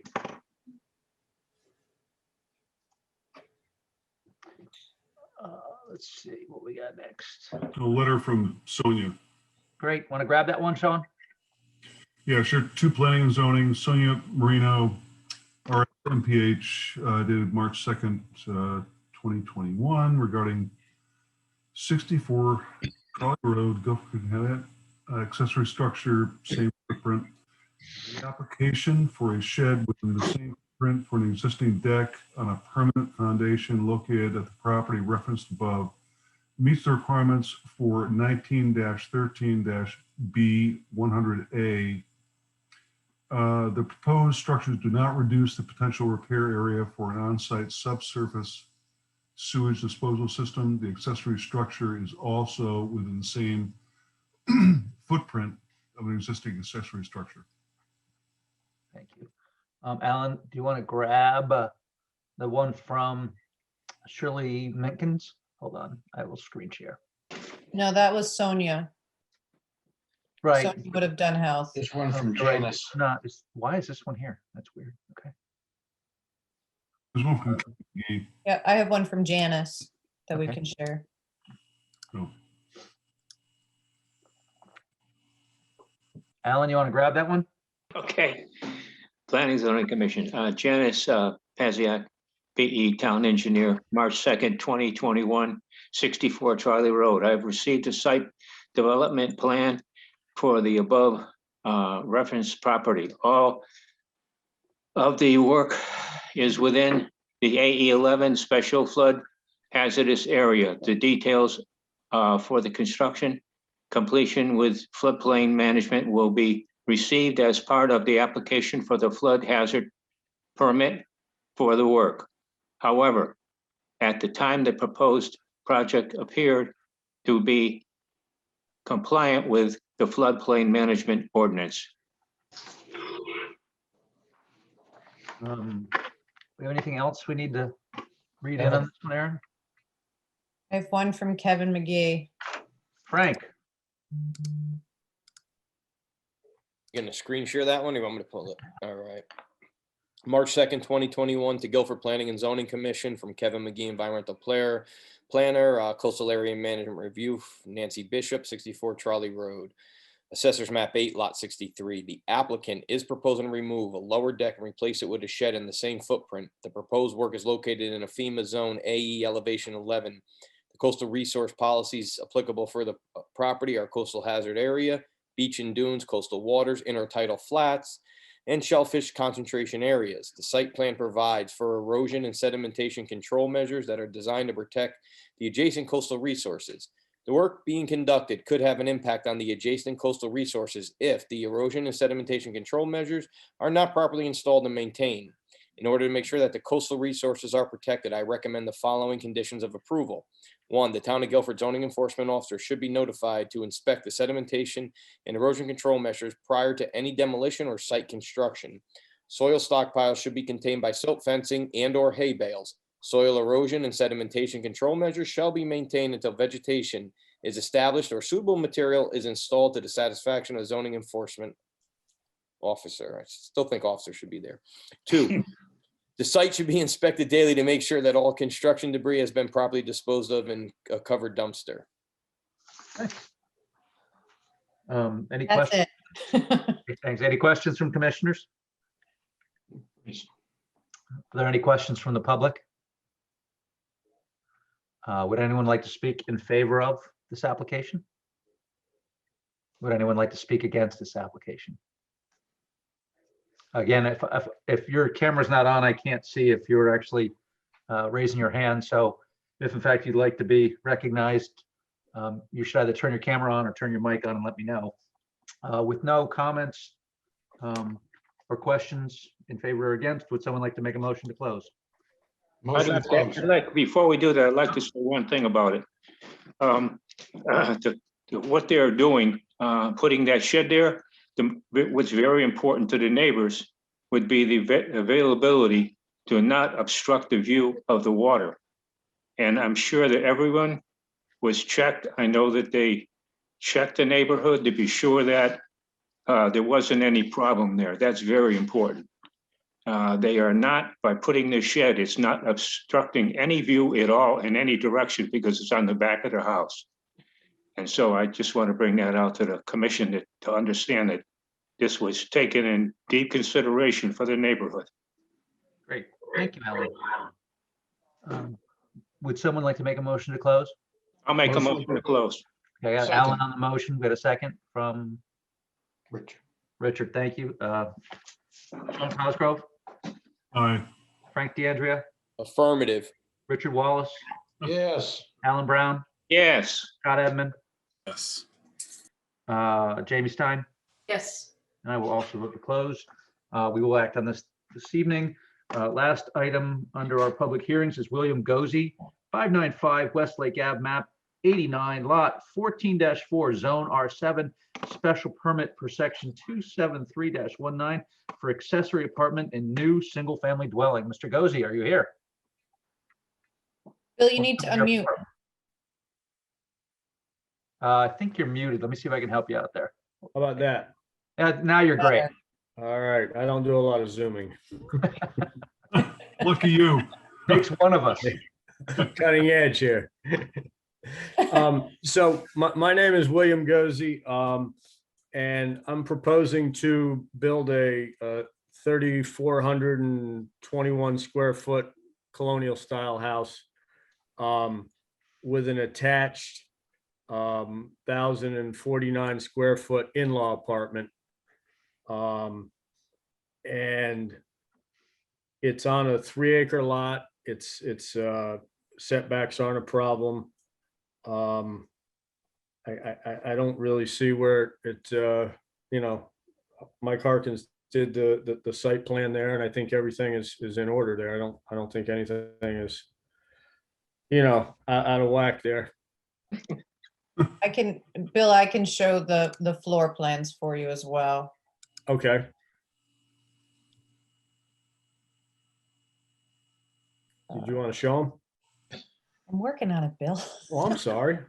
Let's see what we got next. A letter from Sonia. Great. Want to grab that one, Sean? Yeah, sure. To Planning and Zoning, Sonia Marino, RMPH, dated March 2nd, 2021, regarding 64 Trolley Road, Guilford, Connecticut, accessory structure, same footprint. The application for a shed within the same footprint for an existing deck on a permanent foundation located at the property referenced above meets the requirements for 19-13-B100A. The proposed structures do not reduce the potential repair area for an on-site subsurface sewage disposal system. The accessory structure is also within the same footprint of an existing accessory structure. Thank you. Alan, do you want to grab the one from Shirley Minkins? Hold on, I will screen share. No, that was Sonia. Right. Sonia would have done health. This one from Right. Janice. No, why is this one here? That's weird. Okay. There's one from Yeah, I have one from Janice that we Okay. can share. oh, Alan, you want to grab that one? Okay. Planning Zoning Commission, Janice Paziak, BE Town Engineer, March 2nd, 2021, 64 Charlie Road. I've received a site development plan for the above referenced property. All of the work is within the AE11 special flood hazardous area. The details for the construction completion with floodplain management will be received as part of the application for the flood hazard permit for the work. However, at the time the proposed project appeared to be compliant with the floodplain management ordinance. We have anything else we need to read in on this one, Aaron? I have one from Kevin McGee. Frank, You gonna screen share that one, or you want me to pull it? All right. March 2nd, 2021, to Guilford Planning and Zoning Commission from Kevin McGee, Environmental Planner, Coastal Area Management Review, Nancy Bishop, 64 Charlie Road. Assessors Map 8, Lot 63. The applicant is proposing to remove a lower deck and replace it with a shed in the same footprint. The proposed work is located in a FEMA zone AE elevation 11. The coastal resource policies applicable for the property are coastal hazard area, beach and dunes, coastal waters, intertidal flats, and shellfish concentration areas. The site plan provides for erosion and sedimentation control measures that are designed to protect the adjacent coastal resources. The work being conducted could have an impact on the adjacent coastal resources if the erosion and sedimentation control measures are not properly installed and maintained. In order to make sure that the coastal resources are protected, I recommend the following conditions of approval. 1, the Town of Guilford zoning enforcement officer should be notified to inspect the sedimentation and erosion control measures prior to any demolition or site construction. Soil stockpiles should be contained by silt fencing and/or hay bales. Soil erosion and sedimentation control measures shall be maintained until vegetation is established or suitable material is installed to the satisfaction of zoning enforcement officer. I still think officer should be there. 2, the site should be inspected daily to make sure that all construction debris has been properly disposed of in a covered dumpster. Any That's questions? it. Thanks. Any questions from commissioners? Are there any questions from the public? Would anyone like to speak in favor of this application? Would anyone like to speak against this application? Again, if your camera's not on, I can't see if you're actually raising your hand. So if in fact you'd like to be recognized, you should either turn your camera on or turn your mic on and let me know. With no comments or questions in favor or against, would someone like to make a motion to close? Motion closed. Before we do that, I'd like to say one thing about it. What they're doing, putting that shed there, what's very important to the neighbors would be the availability to not obstruct the view of the water. And I'm sure that everyone was checked. I know that they checked the neighborhood to be sure that there wasn't any problem there. That's very important. They are not, by putting this shed, it's not obstructing any view at all in any direction because it's on the back of the house. And so I just want to bring that out to the commission to understand that this was taken in deep consideration for the neighborhood. Great. Thank you, Alan. Would someone like to make a motion to close? I'll make a motion to close. Okay, I got Alan on the motion. We got a second from Richard. Richard. Thank you. Sean Cosgrove, Aye. Frank DeAndrea, Affirmative. Richard Wallace, Yes. Alan Brown, Yes. Scott Edmund, Yes. Jamie Stein, Yes. and I will also vote to close. We will act on this evening. Last item under our public hearings is William Gozy, 595 Westlake Ave, map 89, lot 14-4, zone R7, special permit per section 273-19 for accessory apartment and new single-family dwelling. Mr. Gozy, are you here? Bill, you need to unmute. I think you're muted. Let me see if I can help you out there. How about that? Now you're great. All right, I don't do a lot of zooming. Lucky you. Takes one of us. Cutting edge here. So my name is William Gozy, and I'm proposing to build a 3,421 square foot colonial style house with an attached 1,049 square foot in-law apartment. And it's on a 3-acre lot. It's setbacks aren't a problem. I don't really see where it, Mike Harkins did the site plan there, and I think everything is in order there. I don't think anything is, out of whack there. Bill, I can show the floor plans for you as well. Okay. Did you want to show them? I'm working on it, Bill. Oh, I'm sorry.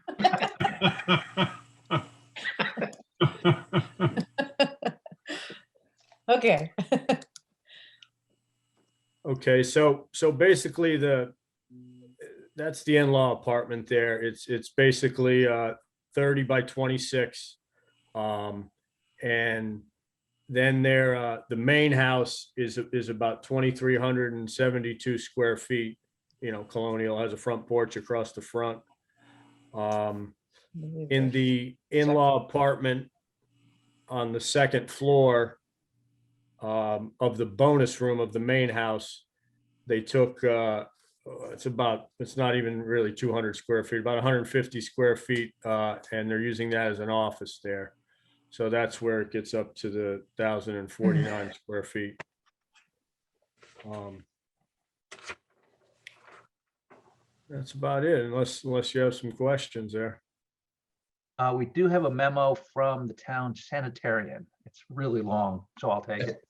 Okay. Okay, so basically that's the in-law apartment there. It's basically 30 by 26. And then the main house is about 2,372 square feet. Colonial, has a front porch across the front. In the in-law apartment on the second floor of the bonus room of the main house, they took it's not even really 200 square feet, about 150 square feet, and they're using that as an office there. So that's where it gets up to the 1,049 square feet. That's about it, unless you have some questions there. We do have a memo from the town sanitarian. It's really long, so I'll take it.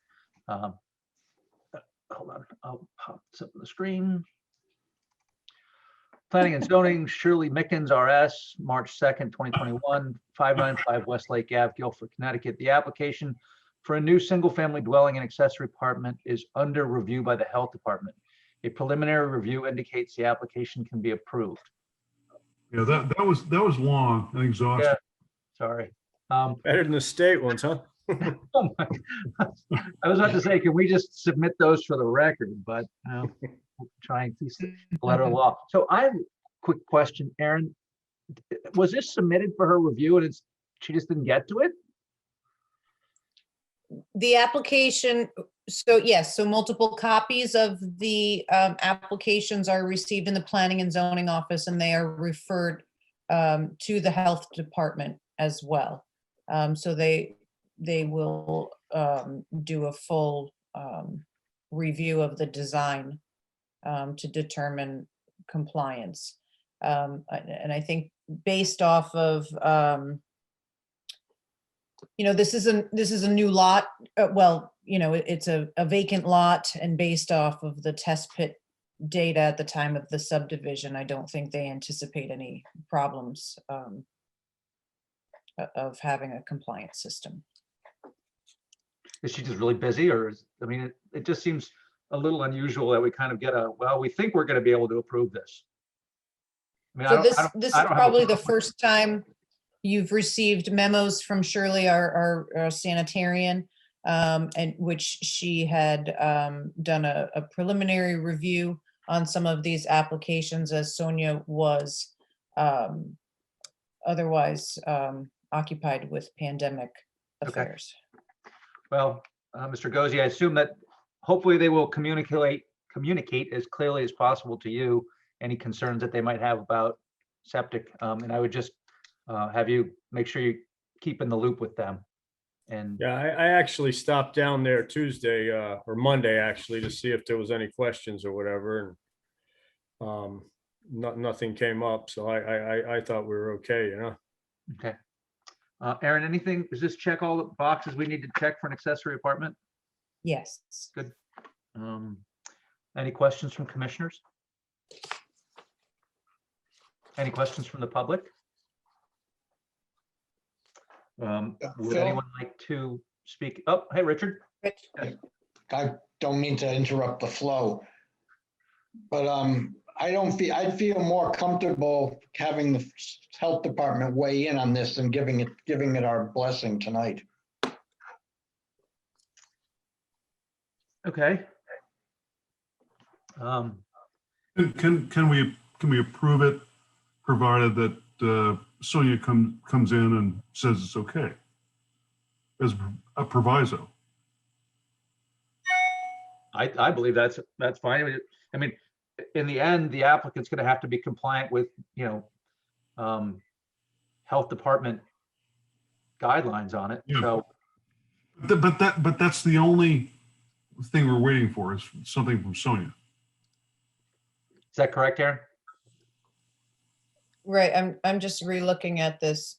Hold on, I'll pop this up on the screen. Planning and zoning, Shirley Mickens, RS, March 2nd, 2021, 595 Westlake Ave, Guilford, Connecticut. The application for a new single-family dwelling and accessory apartment is under review by the health department. A preliminary review indicates the application can be approved. Yeah, that was long and exhausting. Yeah, sorry. Better than the state ones, huh? Oh my, I was about to say, can we just submit those for the record? But trying to see the letter of law. So I have a quick question, Aaron. Was this submitted for her review and she just didn't get to it? The application, so yes, so multiple copies of the applications are received in the planning and zoning office, and they are referred to the health department as well. So they will do a full review of the design to determine compliance. And I think based off of, this is a new lot. Well, it's a vacant lot, and based off of the test pit data at the time of the subdivision, I don't think they anticipate any problems of having a compliant system. Is she just really busy, or it just seems a little unusual that we kind of get well, we think we're going to be able to approve this. So this is probably the first time you've received memos from Shirley, our sanitarian, and which she had done a preliminary review on some of these applications, as Sonia was otherwise occupied with pandemic affairs. Well, Mr. Gozzi, I assume that hopefully they will communicate as clearly as possible to you any concerns that they might have about septic. And I would just have you make sure you keep in the loop with them. And yeah, I actually stopped down there Tuesday or Monday actually to see if there was any questions or whatever, and nothing came up. So I thought we were okay, Okay. Aaron, anything? Does this check all the boxes we need to check for an accessory apartment? Yes. Good. Any questions from commissioners? Any questions from the public? Would Phil? anyone like to speak? Oh, hey, Richard. I don't mean to interrupt the flow, but I'd feel more comfortable having the health department weigh in on this and giving it our blessing tonight. Okay. Can we approve it, provided that Sonia comes in and says it's okay, as a proviso? I believe that's fine. I mean, in the end, the applicant's going to have to be compliant with, health department guidelines on it. Yeah. So, but that's the only thing we're waiting for, is something from Sonia. is that correct, Aaron? Right, I'm just re-looking at this.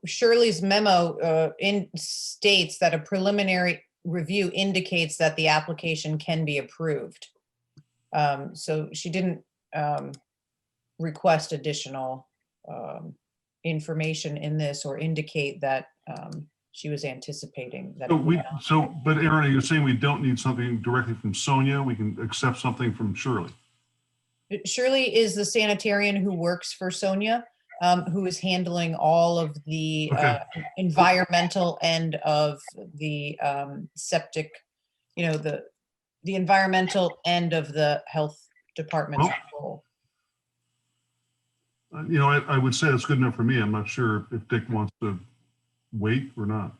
Shirley's memo states that a preliminary review indicates that the application can be approved. So she didn't request additional information in this or indicate that she was anticipating that. But Aaron, you're saying we don't need something directly from Sonia? We can accept something from Shirley? Shirley is the sanitarian who works for Sonia, who is handling all of the environmental end of the septic, the environmental end of the health department's role. I would say that's good enough for me. I'm not sure if Dick wants to wait or not.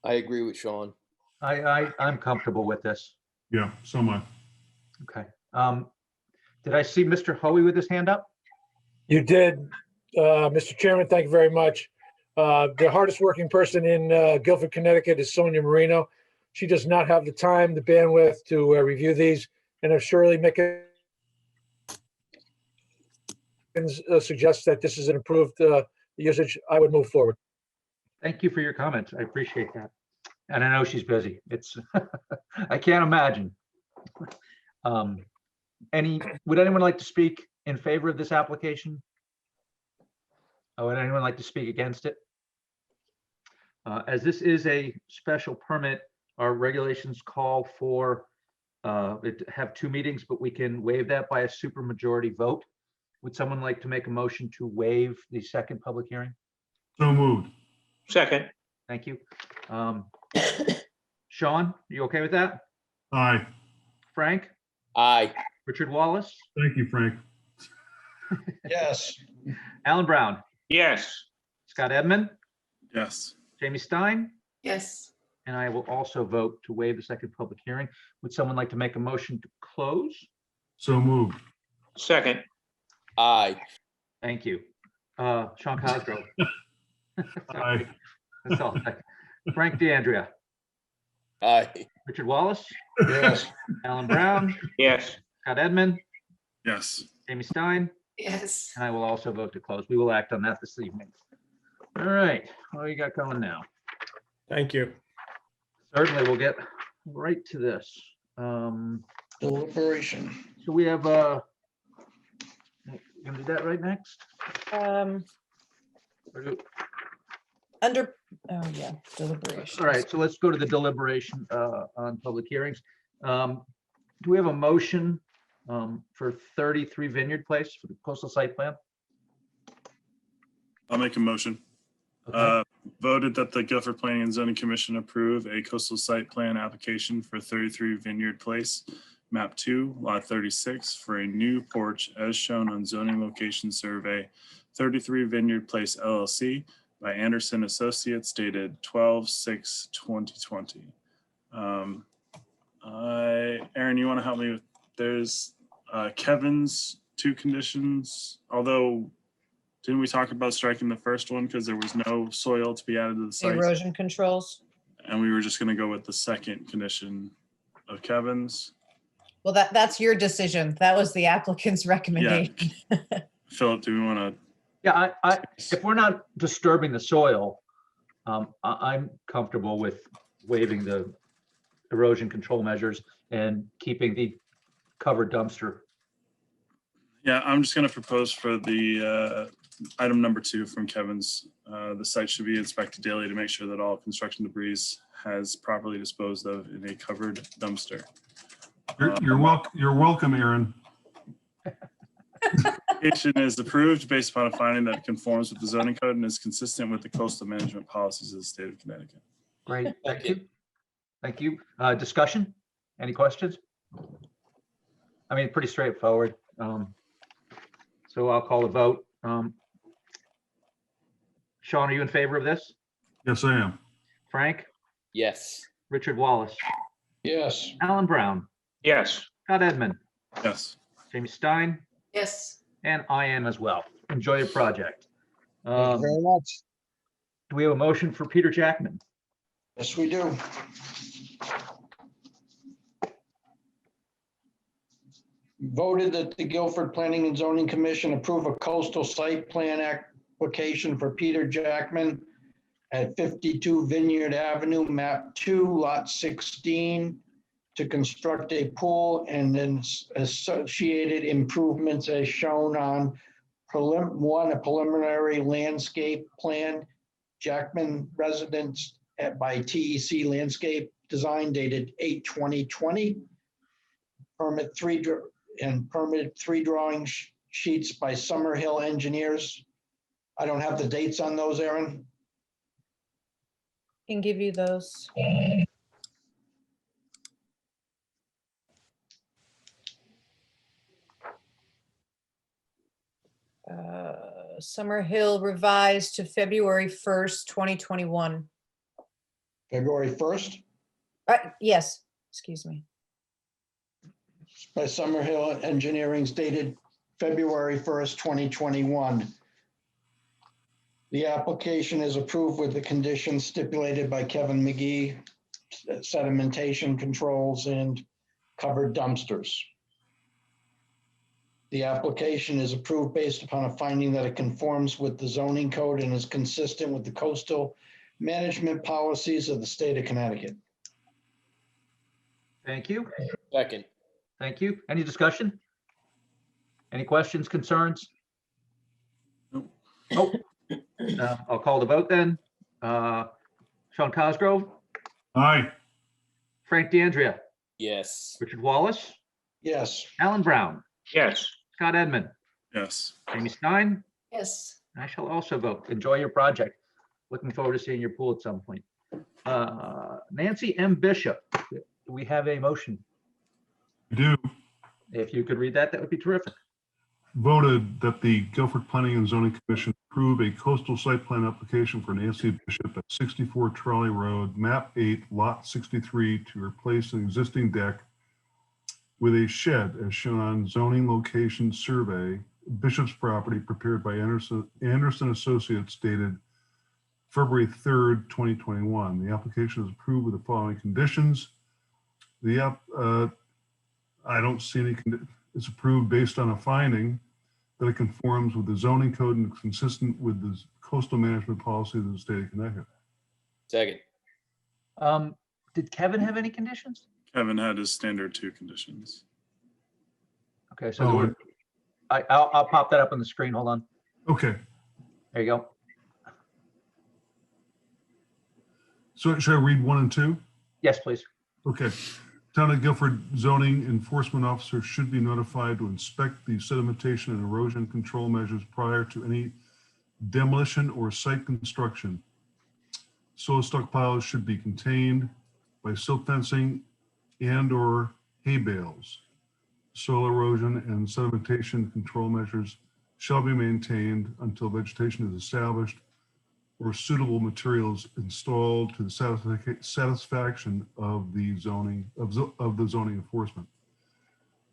I agree with Sean. I'm comfortable with this. Yeah, so am I. Okay. Did I see Mr. Hoey with his hand up? You did, Mr. Chairman, thank you very much. The hardest working person in Guilford, Connecticut is Sonia Marino. She does not have the time, the bandwidth to review these, and if Shirley Mickens suggests that this is an improved usage, I would move forward. Thank you for your comments. I appreciate that. And I know she's busy. It's, I can't imagine. Would anyone like to speak in favor of this application? Would anyone like to speak against it? As this is a special permit, our regulations call for it to have 2 meetings, but we can waive that by a supermajority vote. Would someone like to make a motion to waive the second public hearing? So moved. Second, Thank you. Sean, you okay with that? Aye. Frank? Aye. Richard Wallace? Thank you, Frank. Yes. Alan Brown? yes. Scott Edmund? Yes. Jamie Stein? Yes. And I will also vote to waive the second public hearing. Would someone like to make a motion to close? So moved. Second, Aye. Thank you. Sean Cosgrove. Aye. That's all. Frank DeAndrea. Aye. Richard Wallace. Yes. Alan Brown. yes. Scott Edmund. Yes. Jamie Stein. Yes. And I will also vote to close. We will act on that this evening. All right. What do you got going now? Thank you. Certainly, we'll get right to this. Deliberation. So we have, gonna do that right next? Um, Or do- Under, oh yeah, deliberation. All right, so let's go to the deliberation on public hearings. Do we have a motion for 33 Vineyard Place for the coastal site plan? I'll make a motion. Okay. Voted that the Guilford Planning and Zoning Commission approve a coastal site plan application for 33 Vineyard Place, map 2, lot 36, for a new porch as shown on zoning location survey 33 Vineyard Place LLC by Anderson Associates dated 12/6/2020. Aaron, you want to help me with, there's Kevin's 2 conditions, although didn't we talk about striking the first one because there was no soil to be added to the site? Erosion controls. And we were just going to go with the second condition of Kevin's. Well, that's your decision. That was the applicant's recommendation. Philip, do we want to? Yeah, if we're not disturbing the soil, I'm comfortable with waiving the erosion control measures and keeping the covered dumpster. Yeah, I'm just going to propose for the item number 2 from Kevin's. The site should be inspected daily to make sure that all construction debris has properly disposed of in a covered dumpster. You're welcome, Aaron. Application is approved based upon a finding that it conforms with the zoning code and is consistent with the coastal management policies of the state of Connecticut. Great, thank you. Thank you. Discussion? Any questions? I mean, pretty straightforward. So I'll call a vote. Sean, are you in favor of this? Yes, I am. Frank? Yes. Richard Wallace? Yes. Alan Brown? Yes. Scott Edmund? Yes. Jamie Stein? Yes. And I am as well. Enjoy your project. Thank you very much. Do we have a motion for Peter Jackman? Yes, we do. Voted that the Guilford Planning and Zoning Commission approve a coastal site plan application for Peter Jackman at 52 Vineyard Avenue, map 2, lot 16, to construct a pool and then associated improvements as shown on a preliminary landscape plan, Jackman Residence by TEC Landscape Design dated 8/20/20. Permitted 3 drawing sheets by Summerhill Engineers. I don't have the dates on those, Aaron. Can give you those. Summerhill revised to February 1st, 2021. February 1st. Yes, excuse me. by Summerhill Engineering dated February 1st, 2021. The application is approved with the conditions stipulated by Kevin McGee, sedimentation controls and covered dumpsters. The application is approved based upon a finding that it conforms with the zoning code and is consistent with the coastal management policies of the state of Connecticut. Thank you. Second. Thank you. Any discussion? Any questions, concerns? Nope. Nope. I'll call the vote then. Sean Cosgrove, Aye. Frank DeAndrea, Yes. Richard Wallace, Yes, Alan Brown, yes, Scott Edmund, Yes. Amy Stein. Yes. I shall also vote. Enjoy your project. Looking forward to seeing your pool at some point. Nancy M. Bishop, do we have a motion? I do. If you could read that, that would be terrific. Voted that the Guilford Planning and Zoning Commission approve a coastal site plan application for Nancy Bishop at 64 Trolley Road, map 8, lot 63, to replace an existing deck with a shed as shown on zoning location survey, Bishop's property prepared by Anderson Associates dated February 3rd, 2021. The application is approved with the following conditions. I don't see any, it's approved based on a finding that it conforms with the zoning code and is consistent with the coastal management policy of the state of Connecticut. Second. Did Kevin have any conditions? Kevin had his standard 2 conditions. Okay, so I'll pop that up on the screen. Hold on. Okay, There you go. so should I read 1 and 2? Yes, please. Okay. Town of Guilford zoning enforcement officer should be notified to inspect the sedimentation and erosion control measures prior to any demolition or site construction. Soil stockpiles should be contained by silt fencing and/or hay bales. Soil erosion and sedimentation control measures shall be maintained until vegetation is established or suitable materials installed to the satisfaction of the zoning enforcement.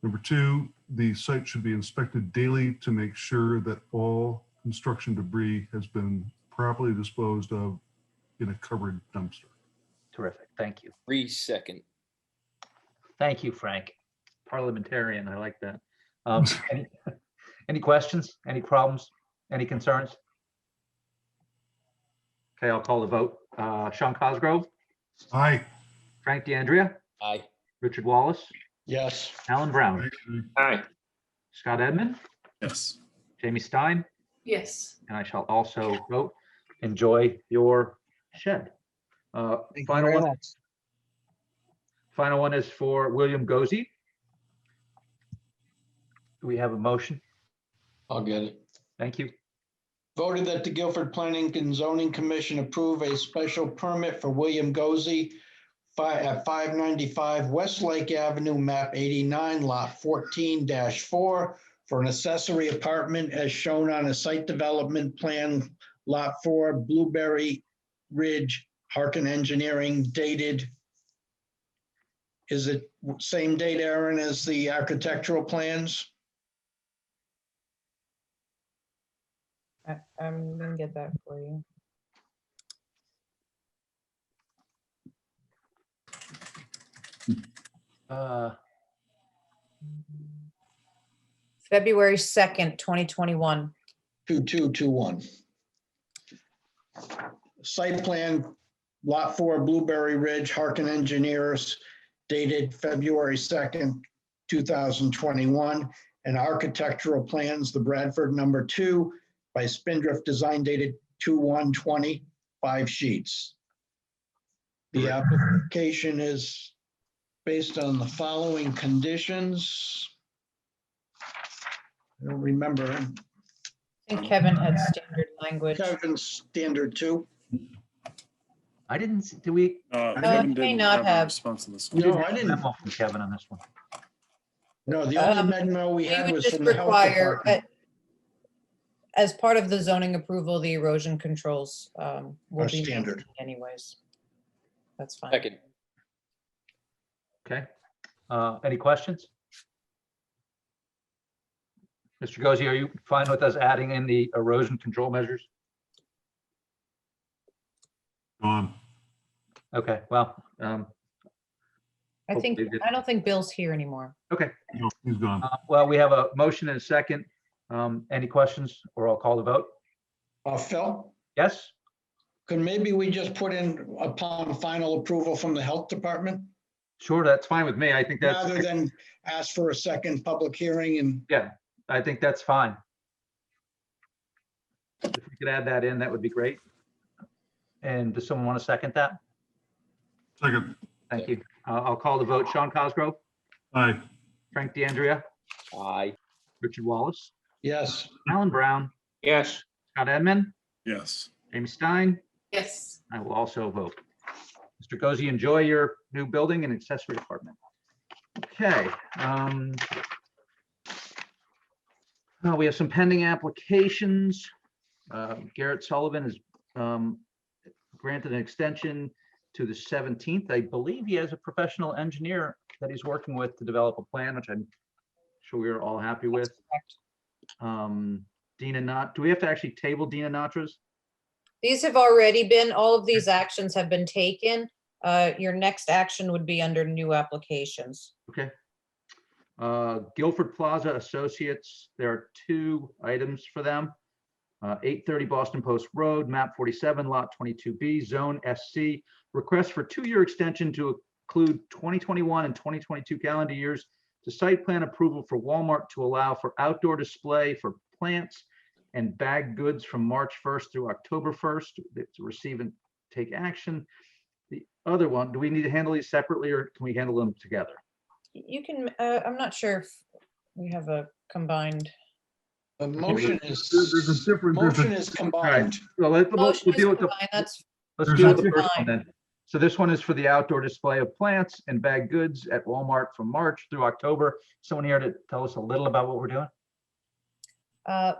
Number 2, the site should be inspected daily to make sure that all construction debris has been properly disposed of in a covered dumpster. Terrific. Thank you. 3 second. Thank you, Frank. Parliamentarian. I like that. Any questions? Any problems? Any concerns? Okay, I'll call the vote. Sean Cosgrove, Aye. Frank DeAndrea, Aye. Richard Wallace, yes, Alan Brown, aye, Scott Edmund, Yes. Jamie Stein, Yes. and I shall also vote. Enjoy your shed. Thank you Final very one. much. Final one is for William Gozi. Do we have a motion? I'll get it. Thank you. Voted that the Guilford Planning and Zoning Commission approve a special permit for William Gozi at 595 Westlake Avenue, map 89, lot 14-4, for an accessory apartment as shown on a site development plan, lot 4, Blueberry Ridge, Harkin Engineering, dated. Is it same date, Aaron, as the architectural plans? I'm gonna get that for you. February 2nd, 2021. 2221. Site plan, lot 4, Blueberry Ridge, Harkin Engineers, dated February 2nd, 2021. And architectural plans, the Bradford number 2 by Spindrift Design, dated 2/1/20, 5 sheets. The application is based on the following conditions. I don't remember. I think Kevin had standard language. Kevin's standard 2. I didn't, see- do we? Kevin may didn't not a have. response to this We one. No, didn't I have a didn't. memo from Kevin on this one. No, the only Um, memo we We had would was just from the health require, department. as part of the zoning approval, the erosion controls will Are be standard. maintained anyways. That's fine. Second. Okay. Any questions? Mr. Gozzi, are you fine with us adding in the erosion control measures? Go on. Okay, well, I Hopefully it- don't think Bill's here anymore. okay. No, he's gone. Well, we have a motion and a second. Any questions, or I'll call the vote? Phil, Yes? could maybe we just put in upon final approval from the health department? Sure, that's fine with me. I think that's, Rather than ask for a second public hearing and yeah, I think that's fine. If we could add that in, that would be great. And does someone want to second that? Second. Thank you. I'll call the vote. Sean Cosgrove, Aye. Frank DeAndrea, Aye. Richard Wallace, yes, Alan Brown, Yes, Scott Edmund, Yes. Amy Stein. Yes. I will also vote. Mr. Gozzi, enjoy your new building and accessory apartment. Okay. Now we have some pending applications. Garrett Sullivan has granted an extension to the 17th. I believe he has a professional engineer that he's working with to develop a plan, which I'm sure we're all happy with. Dina Not, do we have to actually table Dina Natra's? These have already been, all of these actions have been taken. Your next action would be under new applications. Okay. Guilford Plaza Associates, there are 2 items for them. 830 Boston Post Road, map 47, lot 22B, zone SC. Request for 2-year extension to include 2021 and 2022 calendar years to site plan approval for Walmart to allow for outdoor display for plants and bagged goods from March 1st through October 1st to receive and take action. The other one, do we need to handle these separately or can we handle them together? You can, I'm not sure if we have a combined. the motion There's a is, different- motion is combined. So we'll Motion we'll is deal with the, combined, that's let's There's deal a with the first one fine. then. So this one is for the outdoor display of plants and bagged goods at Walmart from March through October. Someone here to tell us a little about what we're doing? The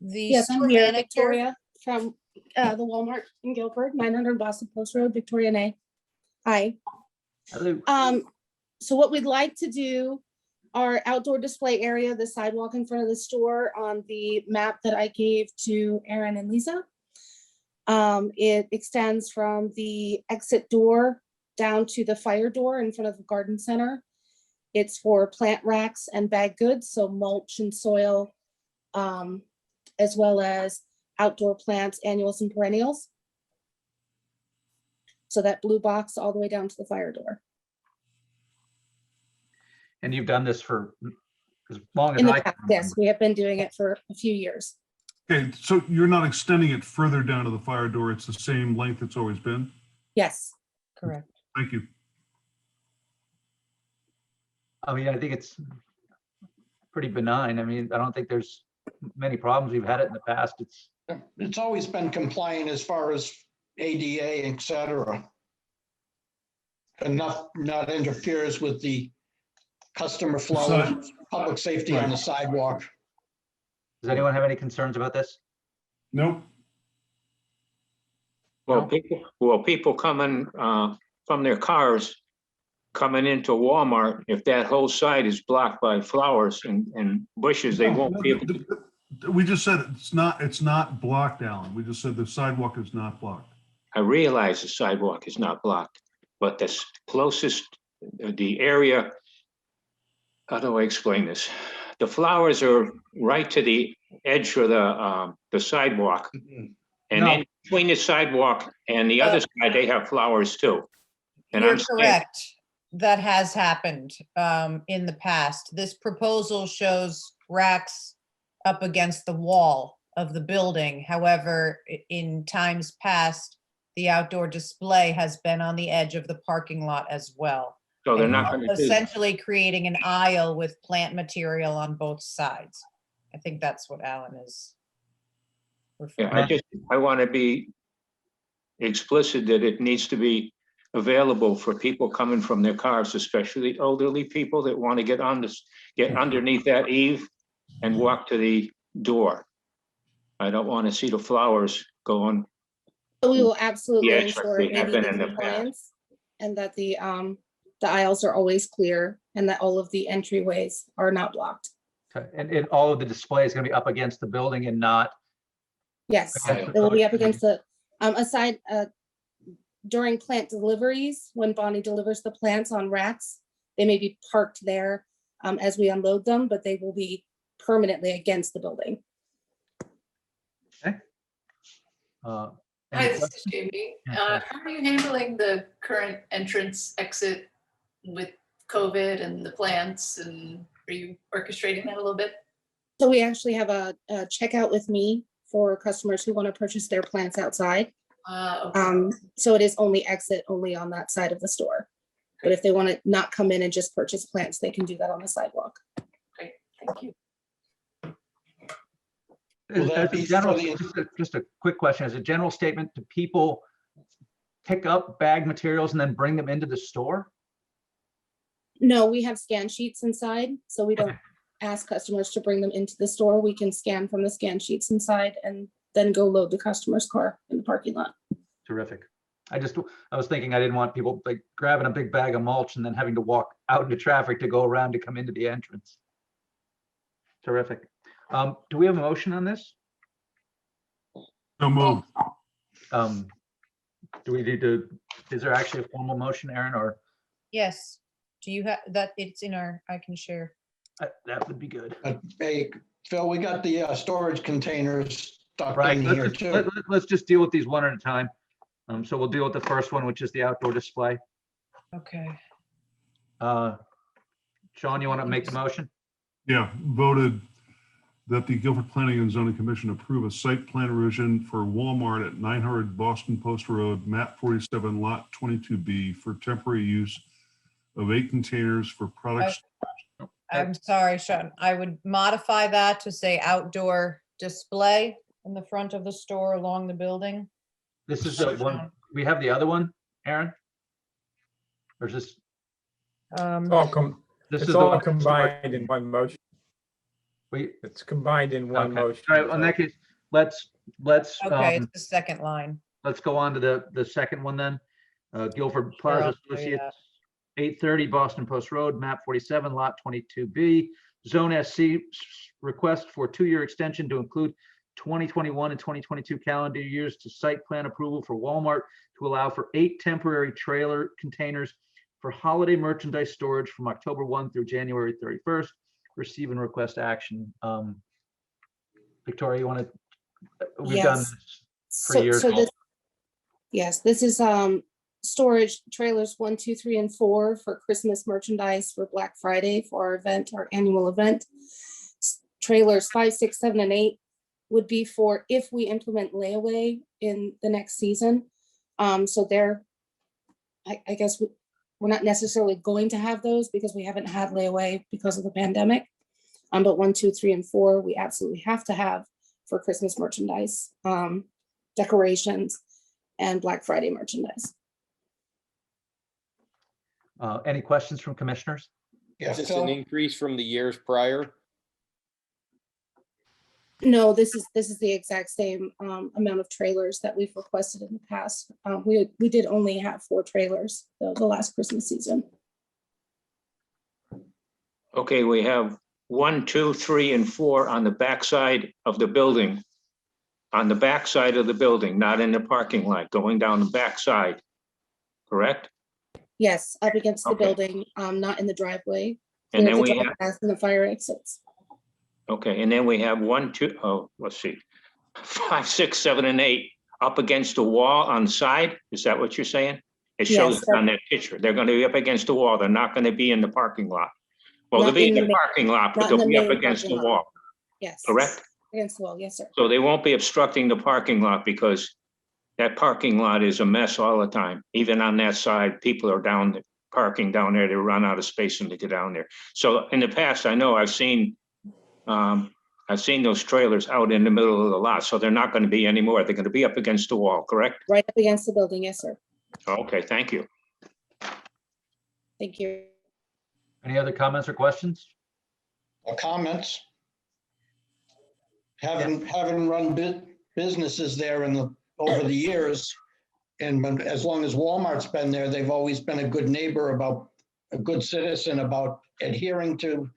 Yes, I'm store here, manager, Victoria, from the Walmart in Guilford, 900 Boston Post Road, Victoria, NA. Hi. Hello. So what we'd like to do, our outdoor display area, the sidewalk in front of the store on the map that I gave to Aaron and Lisa. It extends from the exit door down to the fire door in front of the garden center. It's for plant racks and bag goods, so mulch and soil, as well as outdoor plants, annuals and perennials. So that blue box all the way down to the fire door. And you've done this for as long as In the I can past, yes, remember. we have been doing it for a few years. Okay, so you're not extending it further down to the fire door. It's the same length it's always been? Yes. correct. Thank you. I mean, I think it's pretty benign. I mean, I don't think there's many problems. We've had it in the past. It's always been compliant as far as ADA, et cetera. Enough not interferes with the customer flow, Side- public safety on the sidewalk. Does anyone have any concerns about this? Nope. People coming from their cars, coming into Walmart, if that whole side is blocked by flowers and bushes, they won't be able to. We just said it's not blocked, Alan. We just said the sidewalk is not blocked. I realize the sidewalk is not blocked, but the closest, the area, how do I explain this? The flowers are right to the edge of the sidewalk. And No. in between the sidewalk and the other side, they have flowers too. And You're I'm saying, correct. That has happened in the past. This proposal shows racks up against the wall of the building. However, in times past, the outdoor display has been on the edge of the parking lot as well. so they're And not gonna do that. essentially creating an aisle with plant material on both sides. I think that's what Alan is Yeah, referring. I want to be explicit that it needs to be available for people coming from their cars, especially elderly people that want to get underneath that eave and walk to the door. I don't want to see the flowers going. So we will absolutely Yes, ensure we have ADA been in the past. compliance and that the aisles are always clear and that all of the entryways are not blocked. Okay, and all of the display is going to be up against the building and not, Yes, against it the will be building? up against the, aside, during plant deliveries, when Bonnie delivers the plants on racks, they may be parked there as we unload them, but they will be permanently against the building. Uh, Hi, any this is questions? Jamie. Yeah, How are you handling the current entrance exit with COVID and the plants? And are you orchestrating that a little bit? So we actually have a checkout with me for customers who want to purchase their plants outside. Okay. So it is only exit only on that side of the store. But if they want to not come in and just purchase plants, they can do that on the sidewalk. Great, thank you. Will that As a be for general, the- just a quick question, as a general statement, do people pick up bag materials and then bring them into the store? No, we have scan sheets inside, so we don't ask customers to bring them into the store. We can scan from the scan sheets inside and then go load the customer's car in the parking lot. Terrific. I was thinking I didn't want people like grabbing a big bag of mulch and then having to walk out into traffic to go around to come into the entrance. Terrific. Do we have a motion on this? So moved. Do we need to, is there actually a formal motion, Aaron, or Yes. Do you have that? It's in our, I can share. that would be good. Hey, Phil, we got the storage containers stuck Right, in here too. let's just deal with these one at a time. So we'll deal with the first one, which is the outdoor display. Okay. Sean, you want to make the motion? Yeah, voted that the Guilford Planning and Zoning Commission approve a site plan revision for Walmart at 900 Boston Post Road, map 47, lot 22B for temporary use of 8 containers for products. I'm sorry, Sean. I would modify that to say outdoor display in the front of the store along the building. This is the one, we have the other one, Aaron? Or is this? This It's is the all one- combined in one motion. We, It's combined in one okay. motion. All right, in that case, let's, Okay, it's the second line. let's go on to the second one then. Guilford Plaza I'll tell you Associates, 830 Boston Post Road, map 47, lot 22B. Zone SC request for 2-year extension to include 2021 and 2022 calendar years to site plan approval for Walmart to allow for 8 temporary trailer containers for holiday merchandise storage from October 1 through January 31st. Receive and request action. Victoria, you want to, we've done Yes. this for years. Yes, this is storage trailers 1, 2, 3, and 4 for Christmas merchandise for Black Friday for our event, our annual event. Trailers 5, 6, 7, and 8 would be for if we implement layaway in the next season. So they're, I guess we're not necessarily going to have those because we haven't had layaway because of the pandemic. But 1, 2, 3, and 4, we absolutely have to have for Christmas merchandise, decorations, and Black Friday merchandise. Any questions from commissioners? Yeah, Is this Phil? an increase from the years prior? No, this is the exact same amount of trailers that we've requested in the past. We did only have 4 trailers the last Christmas season. Okay, we have 1, 2, 3, and 4 on the backside of the building. On the backside of the building, not in the parking lot, going down the backside, correct? Yes, up against the Okay. building, not in the driveway. And Clear then the we drive have, path and the fire exits. okay, and then we have 1, 2, oh, let's see, 5, 6, 7, and 8 up against the wall on the side. Is that what you're saying? It shows Yes, it on that picture. They're going to be up against the wall. They're not going to be in the parking lot. Well, they'll Not be in in the the main- parking lot, but not in they'll the be up main against the parking lot. wall, Yes. correct? Against the wall, yes, sir. So they won't be obstructing the parking lot because that parking lot is a mess all the time. Even on that side, people are parking down there. They run out of space and they get down there. So in the past, I know I've seen those trailers out in the middle of the lot. So they're not going to be anymore. They're going to be up against the wall, correct? Right up against the building, yes, sir. Okay, thank you. Thank you. Any other comments or questions? Comments? Having run businesses there over the years, and as long as Walmart's been there, they've always been a good neighbor, a good citizen about adhering to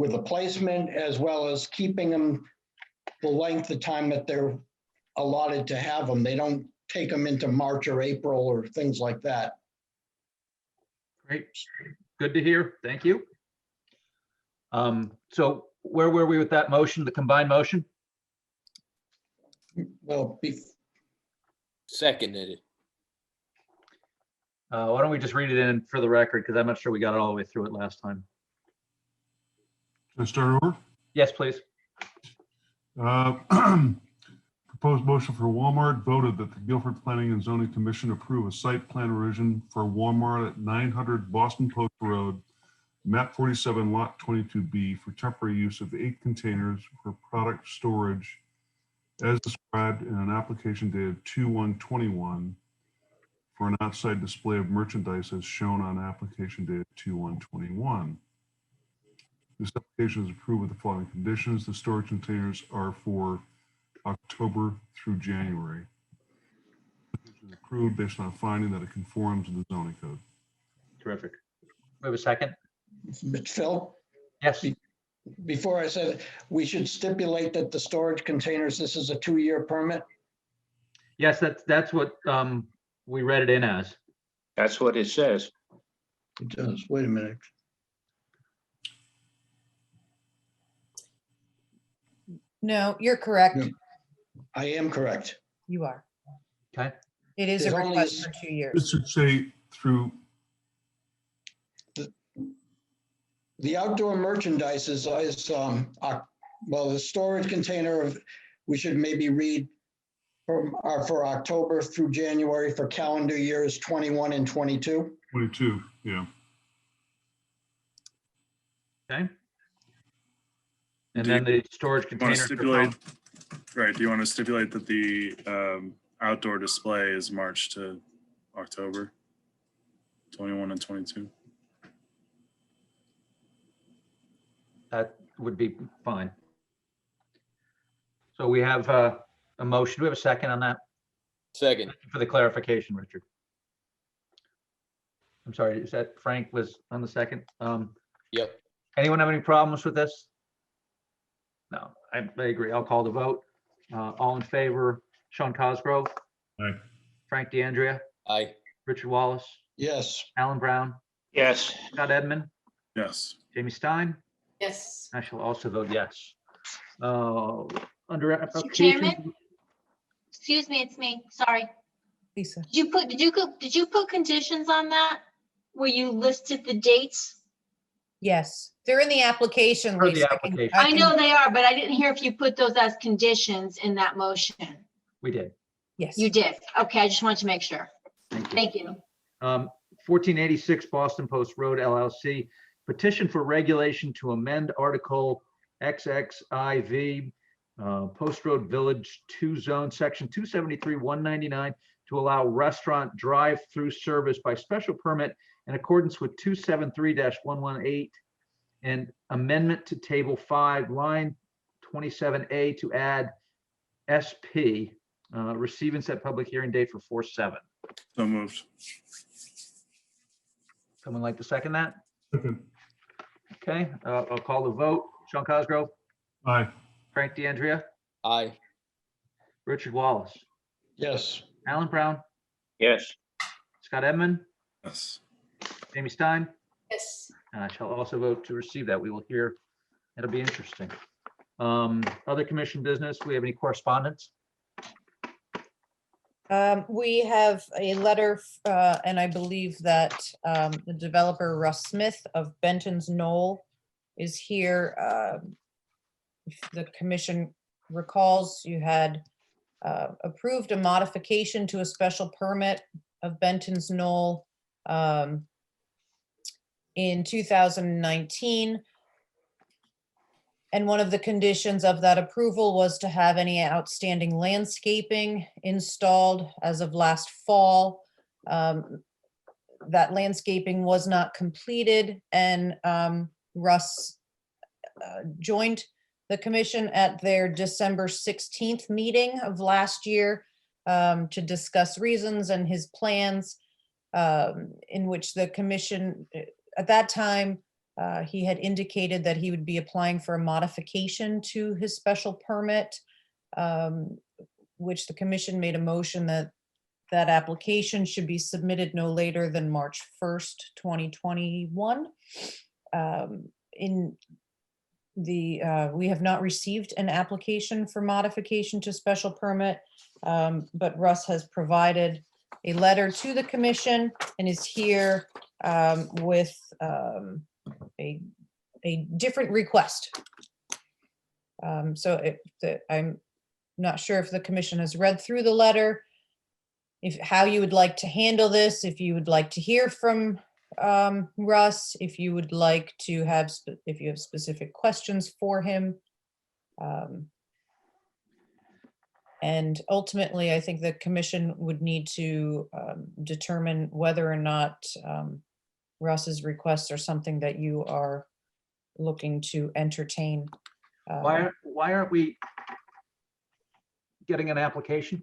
with a placement as well as keeping them the length of time that they're allotted to have them. They don't take them into March or April or things like that. Great. Good to hear. Thank you. So where were we with that motion, the combined motion? Well, Seconded it. Why don't we just read it in for the record? Because I'm not sure we got it all the way through it last time. Can I start over? Yes, please. Proposed motion for Walmart voted that the Guilford Planning and Zoning Commission approve a site plan revision for Walmart at 900 Boston Post Road, map 47, lot 22B, for temporary use of 8 containers for product storage as described in an application dated 2/1/21 for an outside display of merchandise as shown on application dated 2/1/21. This application is approved with the following conditions. The storage containers are for October through January. It is approved based on a finding that it conforms to the zoning code. Terrific. We have a second? Phil, Yes. before I said, we should stipulate that the storage containers, this is a 2-year permit. Yes, that's what we read it in as. That's what it says. It does. Wait a minute. No, you're correct. No. I am correct. You are. Okay. It is a There's only request a- for 2 years. This should say through, The outdoor merchandise is, well, the storage container of, we should maybe read for October through January for calendar years 21 and 22. 22, yeah. Okay. And then the storage You want to containers. stipulate, right, do you want to stipulate that the outdoor display is March to October 21 and 22? That would be fine. So we have a motion. Do we have a second on that? Second. For the clarification, Richard. I'm sorry, is that Frank was on the second? Yep. Anyone have any problems with this? No, I agree. I'll call the vote. All in favor, Sean Cosgrove, Aye. Frank DeAndrea, Aye. Richard Wallace, Yes. Alan Brown, Yes. Scott Edmund, Yes. Jamie Stein. Yes. I shall also vote yes. Under Chairman? application, Excuse me, it's me. Sorry. Lisa. Did you put conditions on that? Where you listed the dates? Yes, they're in the application, For the Lisa. application. I know they are, but I didn't hear if you put those as conditions in that motion. we did. Yes. You did. Okay, I just wanted to make sure. Thank you. Thank you. 1486 Boston Post Road LLC, petition for regulation to amend Article XXIV, Post Road Village 2 Zone, Section 273-199, to allow restaurant drive-through service by special permit in accordance with 273-118, and amendment to Table 5, Line 27A, to add SP, receive and set public hearing date for 4/7. So moved. Someone like to second that? Second. Okay, I'll call the vote. Sean Cosgrove, Aye. Frank DeAndrea, Aye. Richard Wallace, Yes. Alan Brown, Yes. Scott Edmund, Yes. Jamie Stein, Yes. and I shall also vote to receive that. We will hear. It'll be interesting. Other commission business, we have any correspondence? We have a letter, and I believe that the developer Russ Smith of Benton's Knoll is here. If the commission recalls, you had approved a modification to a special permit of Benton's Knoll in 2019. And one of the conditions of that approval was to have any outstanding landscaping installed as of last fall. That landscaping was not completed, and Russ joined the commission at their December 16th meeting of last year to discuss reasons and his plans, in which the commission at that time He had indicated that he would be applying for a modification to his special permit, which the commission made a motion that that application should be submitted no later than March 1st, 2021. We have not received an application for modification to special permit, but Russ has provided a letter to the commission and is here with a different request. So I'm not sure if the commission has read through the letter, how you would like to handle this, if you would like to hear from Russ, if you would like to have, if you have specific questions for him. And ultimately, I think the commission would need to determine whether or not Russ's requests are something that you are looking to entertain. Why aren't we getting an application?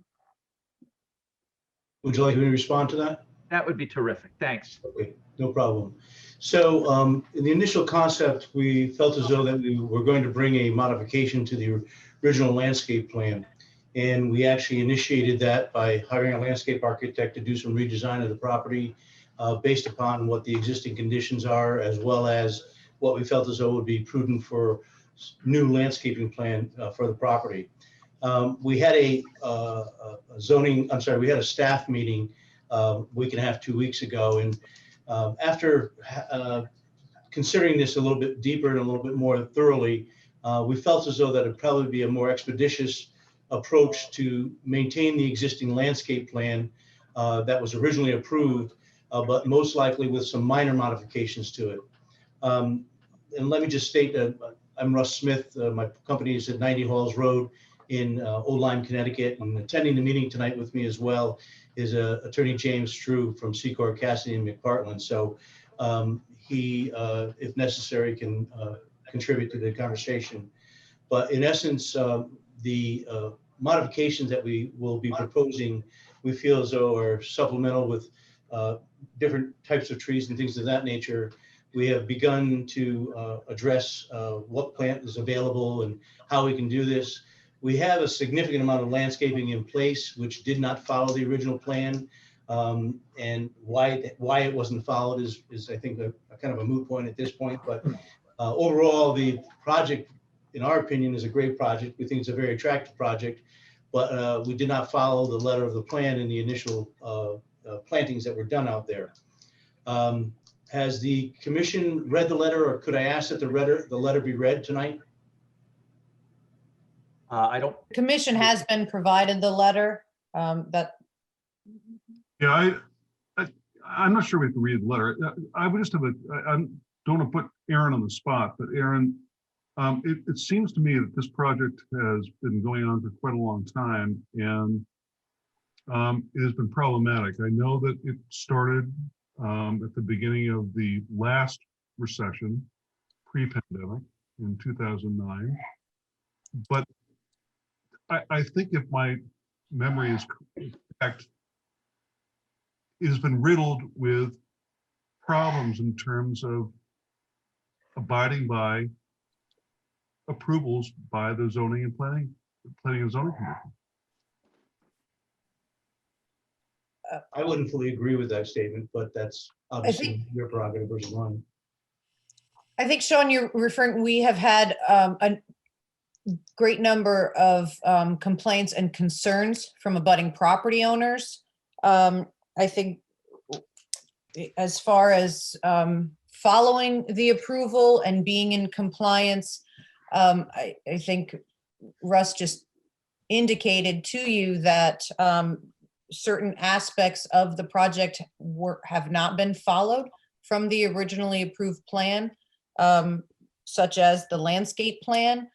Would you like me to respond to that? That would be terrific. Thanks. Okay, no problem. So in the initial concept, we felt as though that we were going to bring a modification to the original landscape plan. And we actually initiated that by hiring a landscape architect to do some redesign of the property based upon what the existing conditions are, as well as what we felt as though would be prudent for new landscaping plan for the property. We had a we had a staff meeting week and a half, 2 weeks ago. And after considering this a little bit deeper and a little bit more thoroughly, we felt as though that it'd probably be a more expeditious approach to maintain the existing landscape plan that was originally approved, but most likely with some minor modifications to it. And let me just state that I'm Russ Smith. My company is at 90 Halls Road in Old Lyme, Connecticut, and attending the meeting tonight with me as well is Attorney James Strew from Secor, Cassidy, and McPartland. So he, if necessary, can contribute to the conversation. But in essence, the modifications that we will be proposing, we feel as though are supplemental with different types of trees and things of that nature. We have begun to address what plant is available and how we can do this. We have a significant amount of landscaping in place, which did not follow the original plan. And why it wasn't followed is I think, a kind of a moot point at this point. But overall, the project, in our opinion, is a great project. We think it's a very attractive project, but we did not follow the letter of the plan in the initial plantings that were done out there. Has the commission read the letter, or could I ask that the letter be read tonight? I don't. The commission has been provided the letter that. Yeah, I'm not sure we have to read the letter. I would just have I don't want to put Aaron on the spot, but Aaron, it seems to me that this project has been going on for quite a long time, and it has been problematic. I know that it started at the beginning of the last recession, pre-pandemic in 2009. But I think if my memory is correct, it has been riddled with problems in terms of abiding by approvals by the zoning and planning and zoning commission. I wouldn't fully agree with that statement, but that's obviously your prerogative versus mine. I think, Sean, you're referring, we have had a great number of complaints and concerns from abutting property owners. I think as far as following the approval and being in compliance, I think Russ just indicated to you that certain aspects of the project have not been followed from the originally approved plan, such as the landscape plan.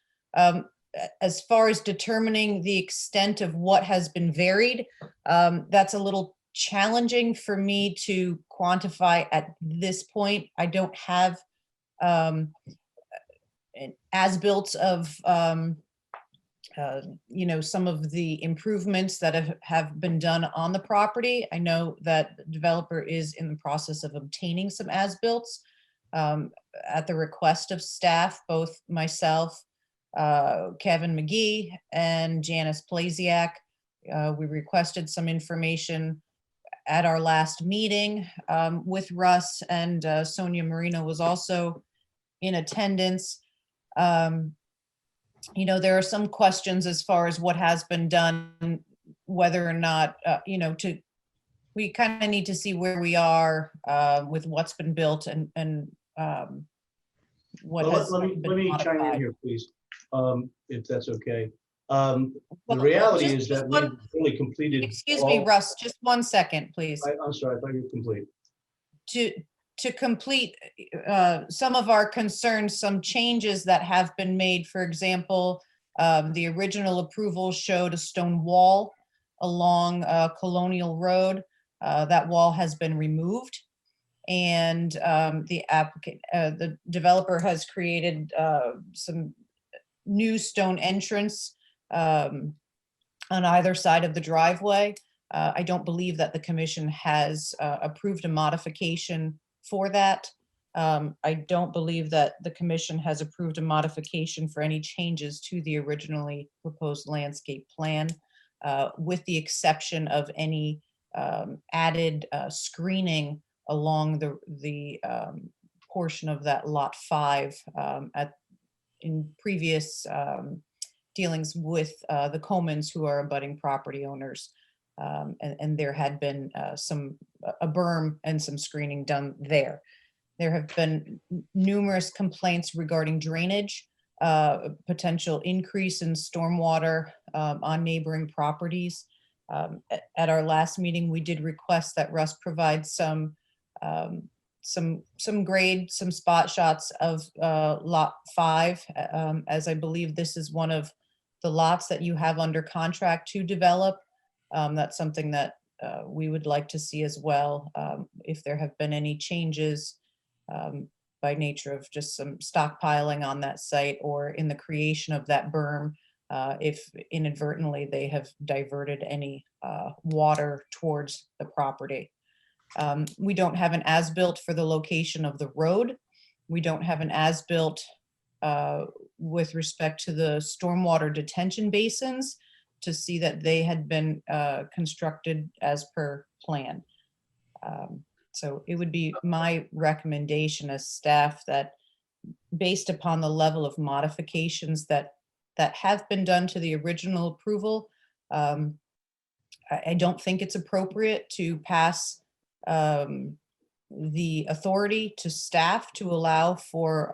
As far as determining the extent of what has been varied, that's a little challenging for me to quantify at this point. I don't have as-built of some of the improvements that have been done on the property. I know that the developer is in the process of obtaining some as-built, at the request of staff, both myself, Kevin McGee and Janice Plasiak. We requested some information at our last meeting with Russ, and Sonia Marino was also in attendance. You know, there are some questions as far as what has been done, whether or not, you know, we kind of need to see where we are with what's been built and what Well, has let me been chime in modified. here, please, if that's okay. Well, The reality just- is just that one- we've really completed. Excuse me, Russ, just 1 second, please. I'm sorry, I thought you were complete. To complete some of our concerns, some changes that have been made. For example, the original approval showed a stone wall along Colonial Road. That wall has been removed, and the developer has created some new stone entrance on either side of the driveway. I don't believe that the commission has approved a modification for that. I don't believe that the commission has approved a modification for any changes to the originally proposed landscape plan, with the exception of any added screening along the portion of that lot 5 in previous dealings with the Comans, who are abutting property owners. And there had been a berm and some screening done there. There have been numerous complaints regarding drainage, potential increase in stormwater on neighboring properties. At our last meeting, we did request that Russ provide some grade, some spot shots of lot 5, as I believe this is one of the lots that you have under contract to develop. That's something that we would like to see as well, if there have been any changes by nature of just some stockpiling on that site or in the creation of that berm, if inadvertently they have diverted any water towards the property. We don't have an as-built for the location of the road. We don't have an as-built with respect to the stormwater detention basins to see that they had been constructed as per plan. So it would be my recommendation as staff that, based upon the level of modifications that have been done to the original approval, I don't think it's appropriate to pass the authority to staff to allow for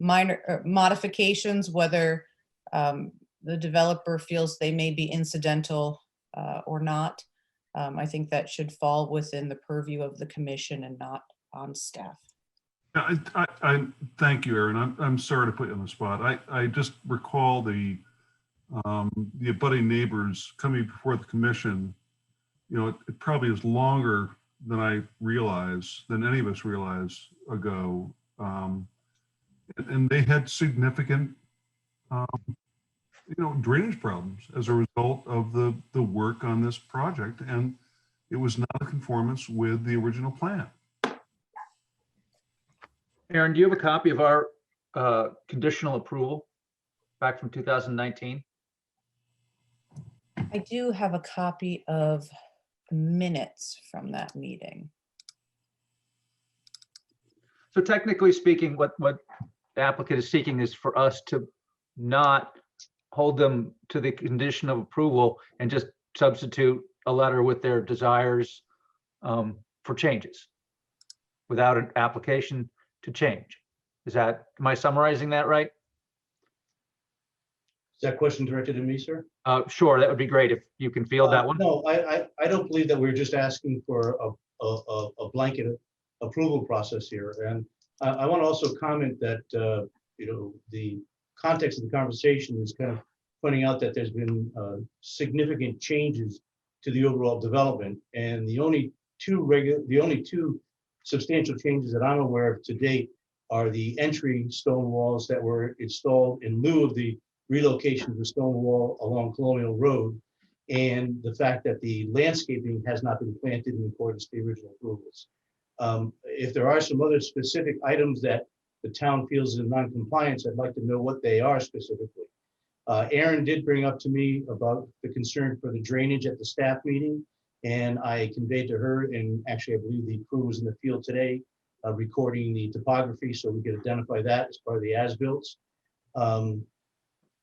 minor modifications, whether the developer feels they may be incidental or not. I think that should fall within the purview of the commission and not on staff. I thank you, Aaron. I'm sorry to put you on the spot. I just recall the abutting neighbors coming before the commission. You know, it probably is longer than I realize, than any of us realized ago. And they had significant, drainage problems as a result of the work on this project, and it was not in conformance with the original plan. Aaron, do you have a copy of our conditional approval back from 2019? I do have a copy of minutes from that meeting. So technically speaking, what the applicant is seeking is for us to not hold them to the condition of approval and just substitute a letter with their desires for changes without an application to change. Am I summarizing that right? Is that question directed at me, sir? Sure, that would be great if you can field that one. No, I don't believe that we're just asking for a blanket approval process here. And I want to also comment that, the context of the conversation is kind of pointing out that there's been significant changes to the overall development. And the only two substantial changes that I'm aware of to date are the entry stone walls that were installed in lieu of the relocation of the stone wall along Colonial Road, and the fact that the landscaping has not been planted in accordance with the original approvals. If there are some other specific items that the town feels is in non-compliance, I'd like to know what they are specifically. Aaron did bring up to me about the concern for the drainage at the staff meeting, and I conveyed to her, and actually I believe the crew was in the field today, recording the topography so we could identify that as part of the as-bills.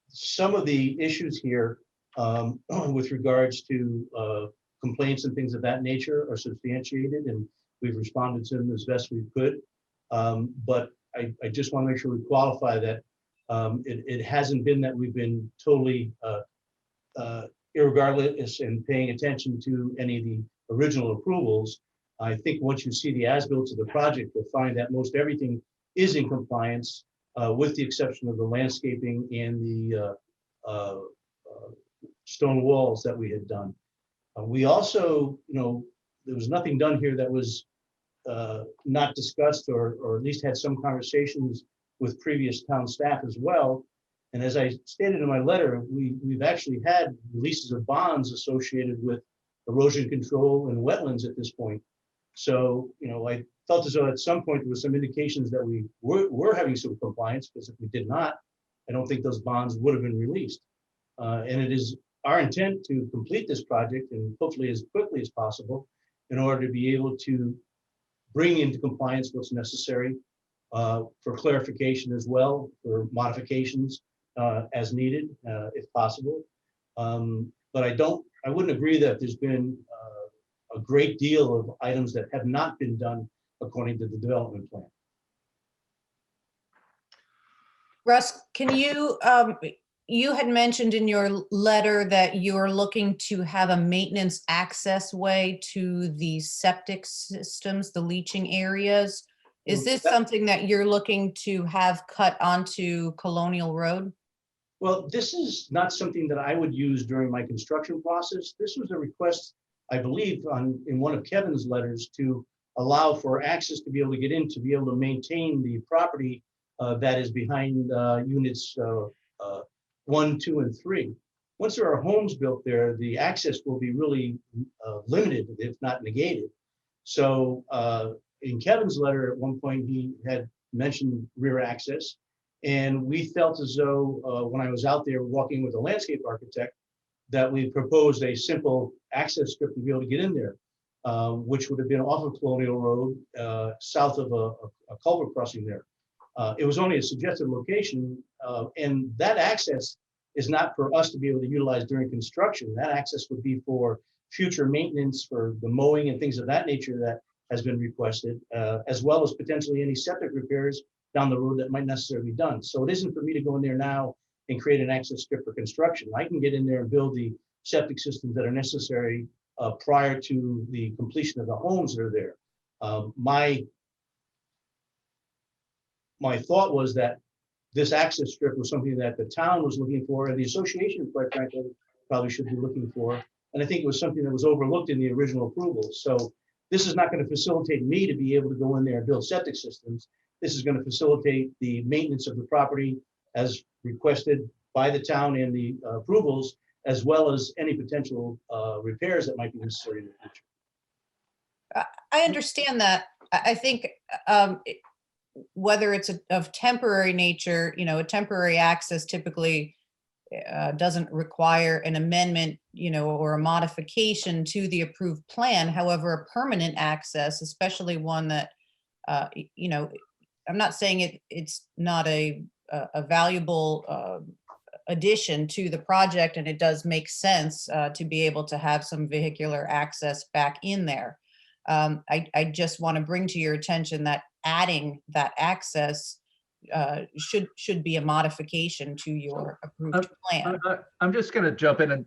Some of the issues here with regards to complaints and things of that nature are substantiated, and we've responded to them as best we could. But I just want to make sure we qualify that it hasn't been that we've been totally irregardless in paying attention to any of the original approvals. I think once you see the as-built of the project, you'll find that most everything is in compliance, with the exception of the landscaping and the stone walls that we had done. We also, there was nothing done here that was not discussed or at least had some conversations with previous town staff as well. And as I stated in my letter, we've actually had releases of bonds associated with erosion control and wetlands at this point. So, I felt as though at some point there was some indications that we were having some compliance, because if we did not, I don't think those bonds would have been released. And it is our intent to complete this project, and hopefully as quickly as possible, in order to be able to bring into compliance what's necessary for clarification as well, for modifications as needed, if possible. But I wouldn't agree that there's been a great deal of items that have not been done according to the development plan. Russ, can you, you had mentioned in your letter that you're looking to have a maintenance access way to the septic systems, the leaching areas. Is this something that you're looking to have cut onto Colonial Road? Well, this is not something that I would use during my construction process. This was a request, I believe, in one of Kevin's letters to allow for access to be able to get in, to be able to maintain the property that is behind units 1, 2, and 3. Once there are homes built there, the access will be really limited, if not negated. So in Kevin's letter, at one point, he had mentioned rear access. And we felt as though when I was out there walking with a landscape architect, that we proposed a simple access strip to be able to get in there, which would have been off of Colonial Road, south of a culvert crossing there. It was only a suggested location, and that access is not for us to be able to utilize during construction. That access would be for future maintenance, for the mowing and things of that nature that has been requested, as well as potentially any septic repairs down the road that might necessarily be done. So it isn't for me to go in there now and create an access strip for construction. I can get in there and build the septic systems that are necessary prior to the completion of the homes that are there. My thought was that this access strip was something that the town was looking for, and the association, quite frankly, probably should be looking for. And I think it was something that was overlooked in the original approval. So this is not going to facilitate me to be able to go in there and build septic systems. This is going to facilitate the maintenance of the property as requested by the town and the approvals, as well as any potential repairs that might be necessary in the future. I understand that. I think whether it's of temporary nature, a temporary access typically doesn't require an amendment, or a modification to the approved plan. However, a permanent access, especially one that, I'm not saying it's not a valuable addition to the project, and it does make sense to be able to have some vehicular access back in there. I just want to bring to your attention that adding that access should be a modification to your approved plan. I'm just going to jump in and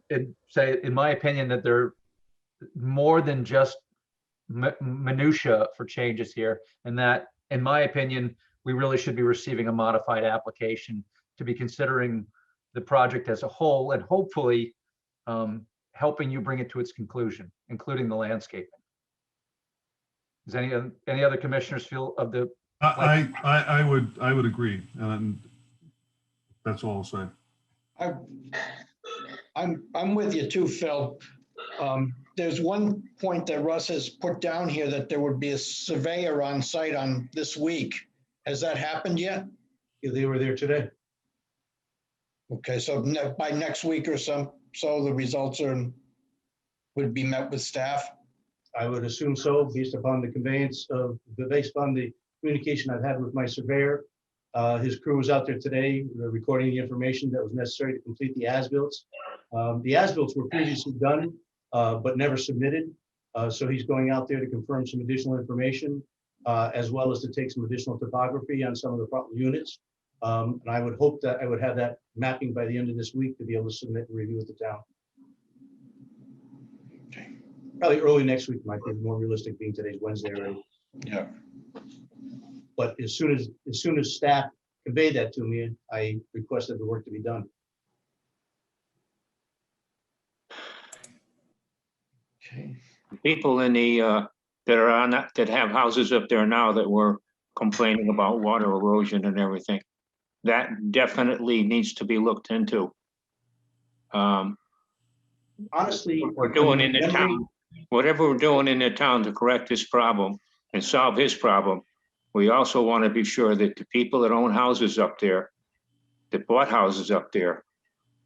say, in my opinion, that they're more than just minutia for changes here, and that, in my opinion, we really should be receiving a modified application to be considering the project as a whole, and hopefully helping you bring it to its conclusion, including the landscaping. Does any other commissioners feel of the? I would agree, and that's all I'll say. I'm with you too, Phil. There's one point that Russ has put down here that there would be a surveyor on site on this week. Has that happened yet? Yeah, they were there today. Okay, so by next week or so the results would be met with staff? I would assume so, based upon the based on the communication I've had with my surveyor. His crew was out there today, recording the information that was necessary to complete the as-bills. The as-bills were previously done, but never submitted. So he's going out there to confirm some additional information, as well as to take some additional topography on some of the units. And I would hope that I would have that mapping by the end of this week to be able to submit and review with the town. Okay. Probably early next week might be more realistic, being today's Wednesday already. Yeah. But as soon as staff conveyed that to me, I requested the work to be done. Okay. People in the, that are on, that have houses up there now that were complaining about water erosion and everything, that definitely needs to be looked into. Honestly, We're doing in the town, whatever we're doing in the town to correct this problem and solve his problem, we also want to be sure that the people that own houses up there, that bought houses up there,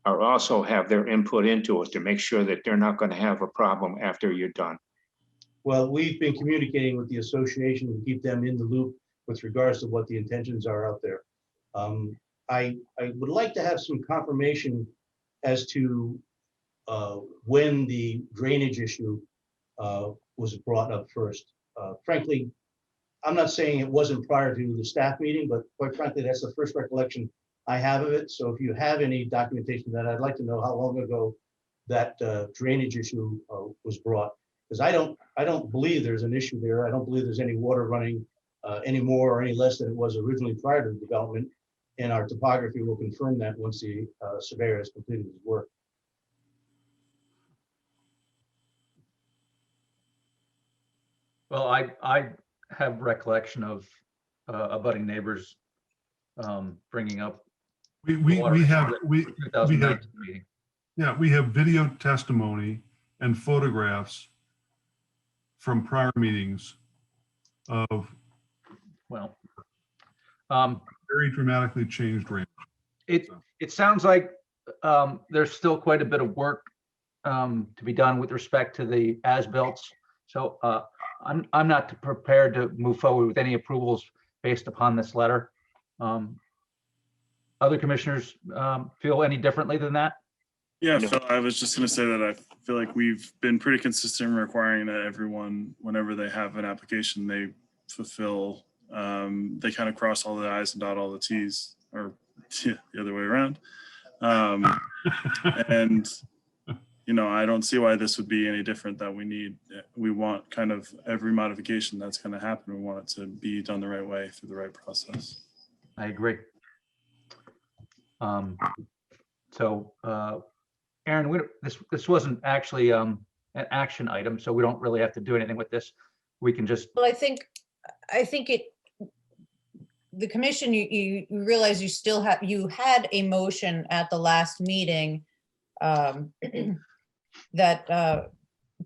are also have their input into it to make sure that they're not going to have a problem after you're done. Well, we've been communicating with the association to keep them in the loop with regards to what the intentions are out there. I would like to have some confirmation as to when the drainage issue was brought up first. Frankly, I'm not saying it wasn't prior to the staff meeting, but quite frankly, that's the first recollection I have of it. So if you have any documentation that, I'd like to know how long ago that drainage issue was brought. Because I don't believe there's an issue there. I don't believe there's any water running any more or any less than it was originally prior to the development. And our topography will confirm that once the surveyor has completed his work. Well, I have recollection of abutting neighbors bringing up. We have 2019 meeting. Yeah, we have video testimony and photographs from prior meetings of Well, very dramatically changed range. it sounds like there's still quite a bit of work to be done with respect to the as-built. So I'm not prepared to move forward with any approvals based upon this letter. Other commissioners feel any differently than that? Yeah, Phil, I was just going to say that I feel like we've been pretty consistent in requiring that everyone, whenever they have an application, they fulfill, they kind of cross all the I's and dot all the T's, or the other way around. And, you know, I don't see why this would be any different. That we want kind of every modification that's going to happen, we want it to be done the right way through the right process. I agree. So, Aaron, this wasn't actually an action item, so we don't really have to do anything with this. We can just. Well, I think the commission, you realize you had a motion at the last meeting that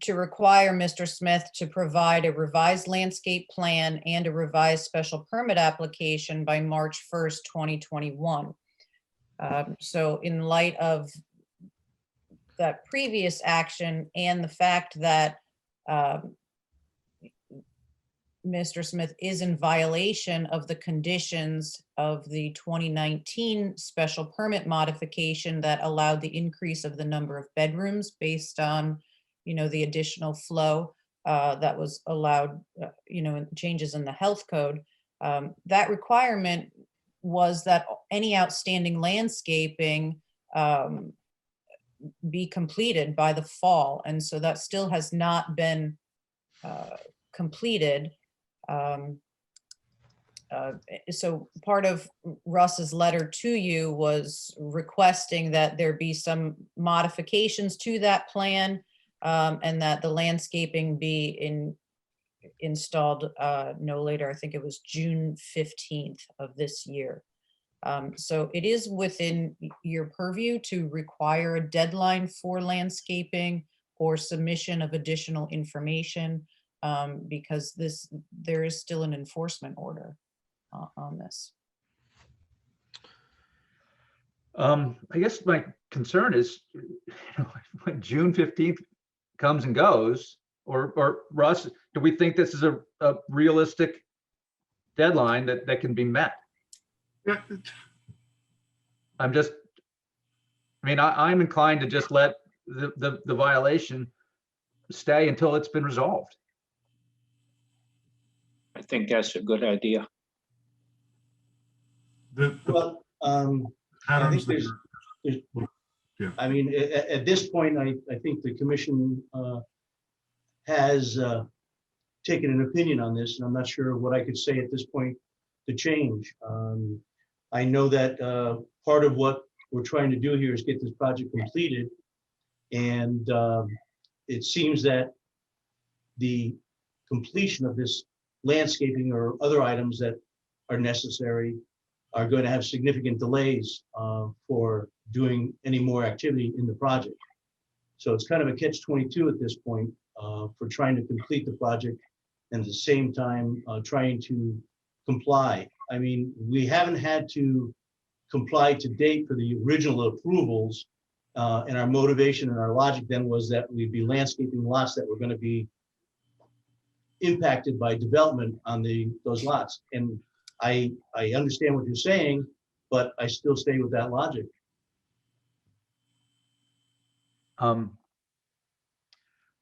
to require Mr. Smith to provide a revised landscape plan and a revised special permit application by March 1st, 2021. So in light of that previous action and the fact that Mr. Smith is in violation of the conditions of the 2019 special permit modification that allowed the increase of the number of bedrooms based on, you know, the additional flow that was allowed, you know, changes in the health code. That requirement was that any outstanding landscaping be completed by the fall. And so that still has not been completed. So part of Russ's letter to you was requesting that there be some modifications to that plan and that the landscaping be installed no later, I think it was June 15th of this year. So it is within your purview to require a deadline for landscaping or submission of additional information, because there is still an enforcement order on this. I guess my concern is, when June 15th comes and goes, or Russ, do we think this is a realistic deadline that can be met? Yeah, I'm inclined to just let the violation stay until it's been resolved. I think that's a good idea. the Well, I patterns think that there's, yeah. I mean, at this point, I think the commission has taken an opinion on this, and I'm not sure what I could say at this point to change. I know that part of what we're trying to do here is get this project completed. And it seems that the completion of this landscaping or other items that are necessary are going to have significant delays for doing any more activity in the project. So it's kind of a catch-22 at this point for trying to complete the project and at the same time trying to comply. I mean, we haven't had to comply to date for the original approvals, and our motivation and our logic then was that we'd be landscaping lots that were going to be impacted by development on those lots. And I understand what you're saying, but I still stay with that logic.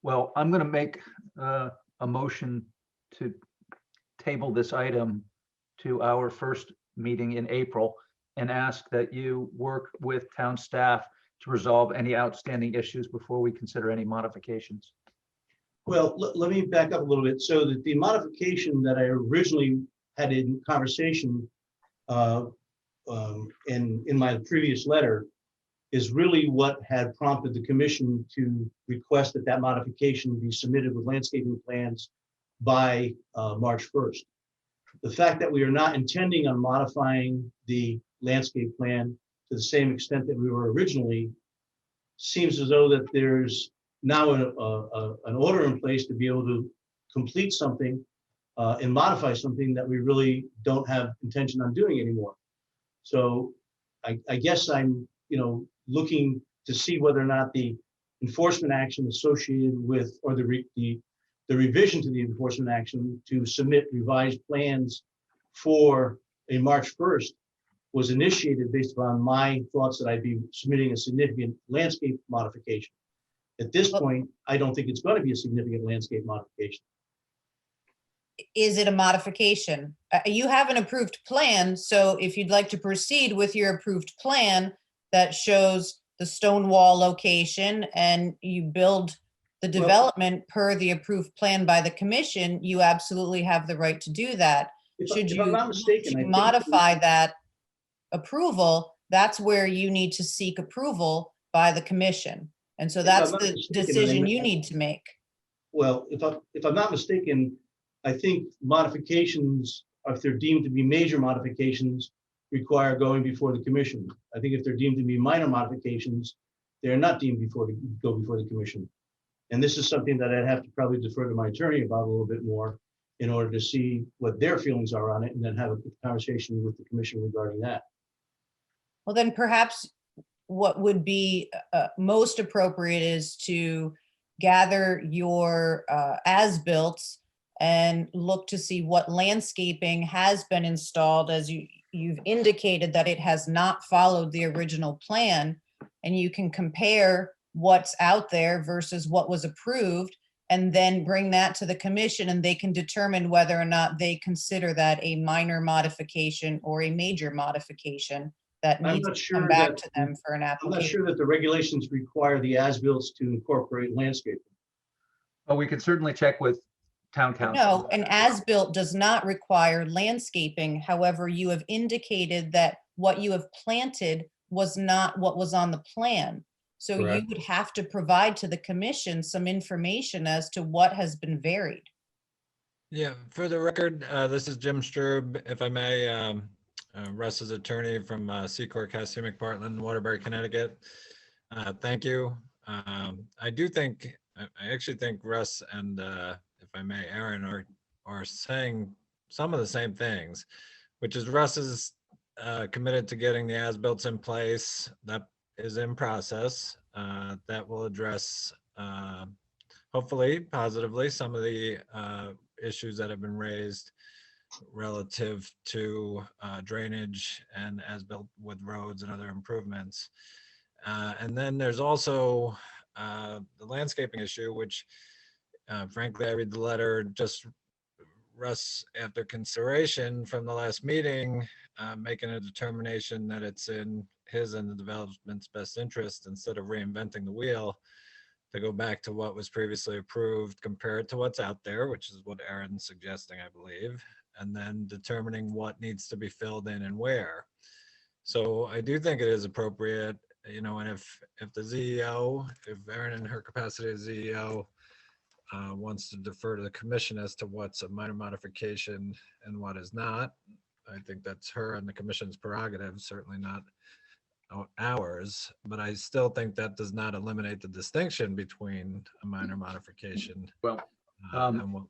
Well, I'm going to make a motion to table this item to our first meeting in April and ask that you work with town staff to resolve any outstanding issues before we consider any modifications. Well, let me back up a little bit. So that the modification that I originally had in conversation in my previous letter is really what had prompted the commission to request that modification be submitted with landscaping plans by March 1st. The fact that we are not intending on modifying the landscape plan to the same extent that we were originally seems as though that there's now an order in place to be able to complete something and modify something that we really don't have intention on doing anymore. So I guess I'm, looking to see whether or not the enforcement action associated with, or the revision to the enforcement action to submit revised plans for a March 1st was initiated based upon my thoughts that I'd be submitting a significant landscape modification. At this point, I don't think it's going to be a significant landscape modification. Is it a modification? You have an approved plan, so if you'd like to proceed with your approved plan that shows the stone wall location and you build the development per the approved plan by the commission, you absolutely have the right to do that. Should If I'm you not mistaken, I think- modify that approval, that's where you need to seek approval by the commission. And so If that's I'm not the mistaken, decision you need to make. Well, if I'm not mistaken, I think modifications, if they're deemed to be major modifications, require going before the commission. I think if they're deemed to be minor modifications, they're not deemed to go before the commission. And this is something that I'd have to probably defer to my attorney about a little bit more in order to see what their feelings are on it and then have a conversation with the commission regarding that. Well, then perhaps what would be most appropriate is to gather your as-built and look to see what landscaping has been installed, as you've indicated that it has not followed the original plan, and you can compare what's out there versus what was approved, and then bring that to the commission, and they can determine whether or not they consider that a minor modification or a major modification that I'm needs not to sure come back that- to them for an I'm not application. sure that the regulations require the as-bills to incorporate landscaping. Well, we can certainly check with town council. No, an as-built does not require landscaping. However, you have indicated that what you have planted was not what was on the plan. So you Correct. would have to provide to the commission some information as to what has been varied. Yeah, for the record, this is Jim Strub, if I may, Russ's attorney from Secor, Cassimic, Portland, Waterbury, Connecticut. Thank you. I do think I actually think Russ and, if I may, Aaron are saying some of the same things, which is Russ is committed to getting the as-built in place. That is in process. That will address, hopefully positively, some of the issues that have been raised relative to drainage and as-built with roads and other improvements. And then there's also the landscaping issue, which frankly, I read the letter, just Russ, after consideration from the last meeting, making a determination that it's in his and the development's best interest, instead of reinventing the wheel, to go back to what was previously approved, compare it to what's out there, which is what Aaron's suggesting, I believe, and then determining what needs to be filled in and where. So I do think it is appropriate, you know, and if the CEO, if Erin in her capacity as CEO wants to defer to the commission as to what's a minor modification and what is not, I think that's her and the commission's prerogative, certainly not ours, but I still think that does not eliminate the distinction between a minor modification Well, and what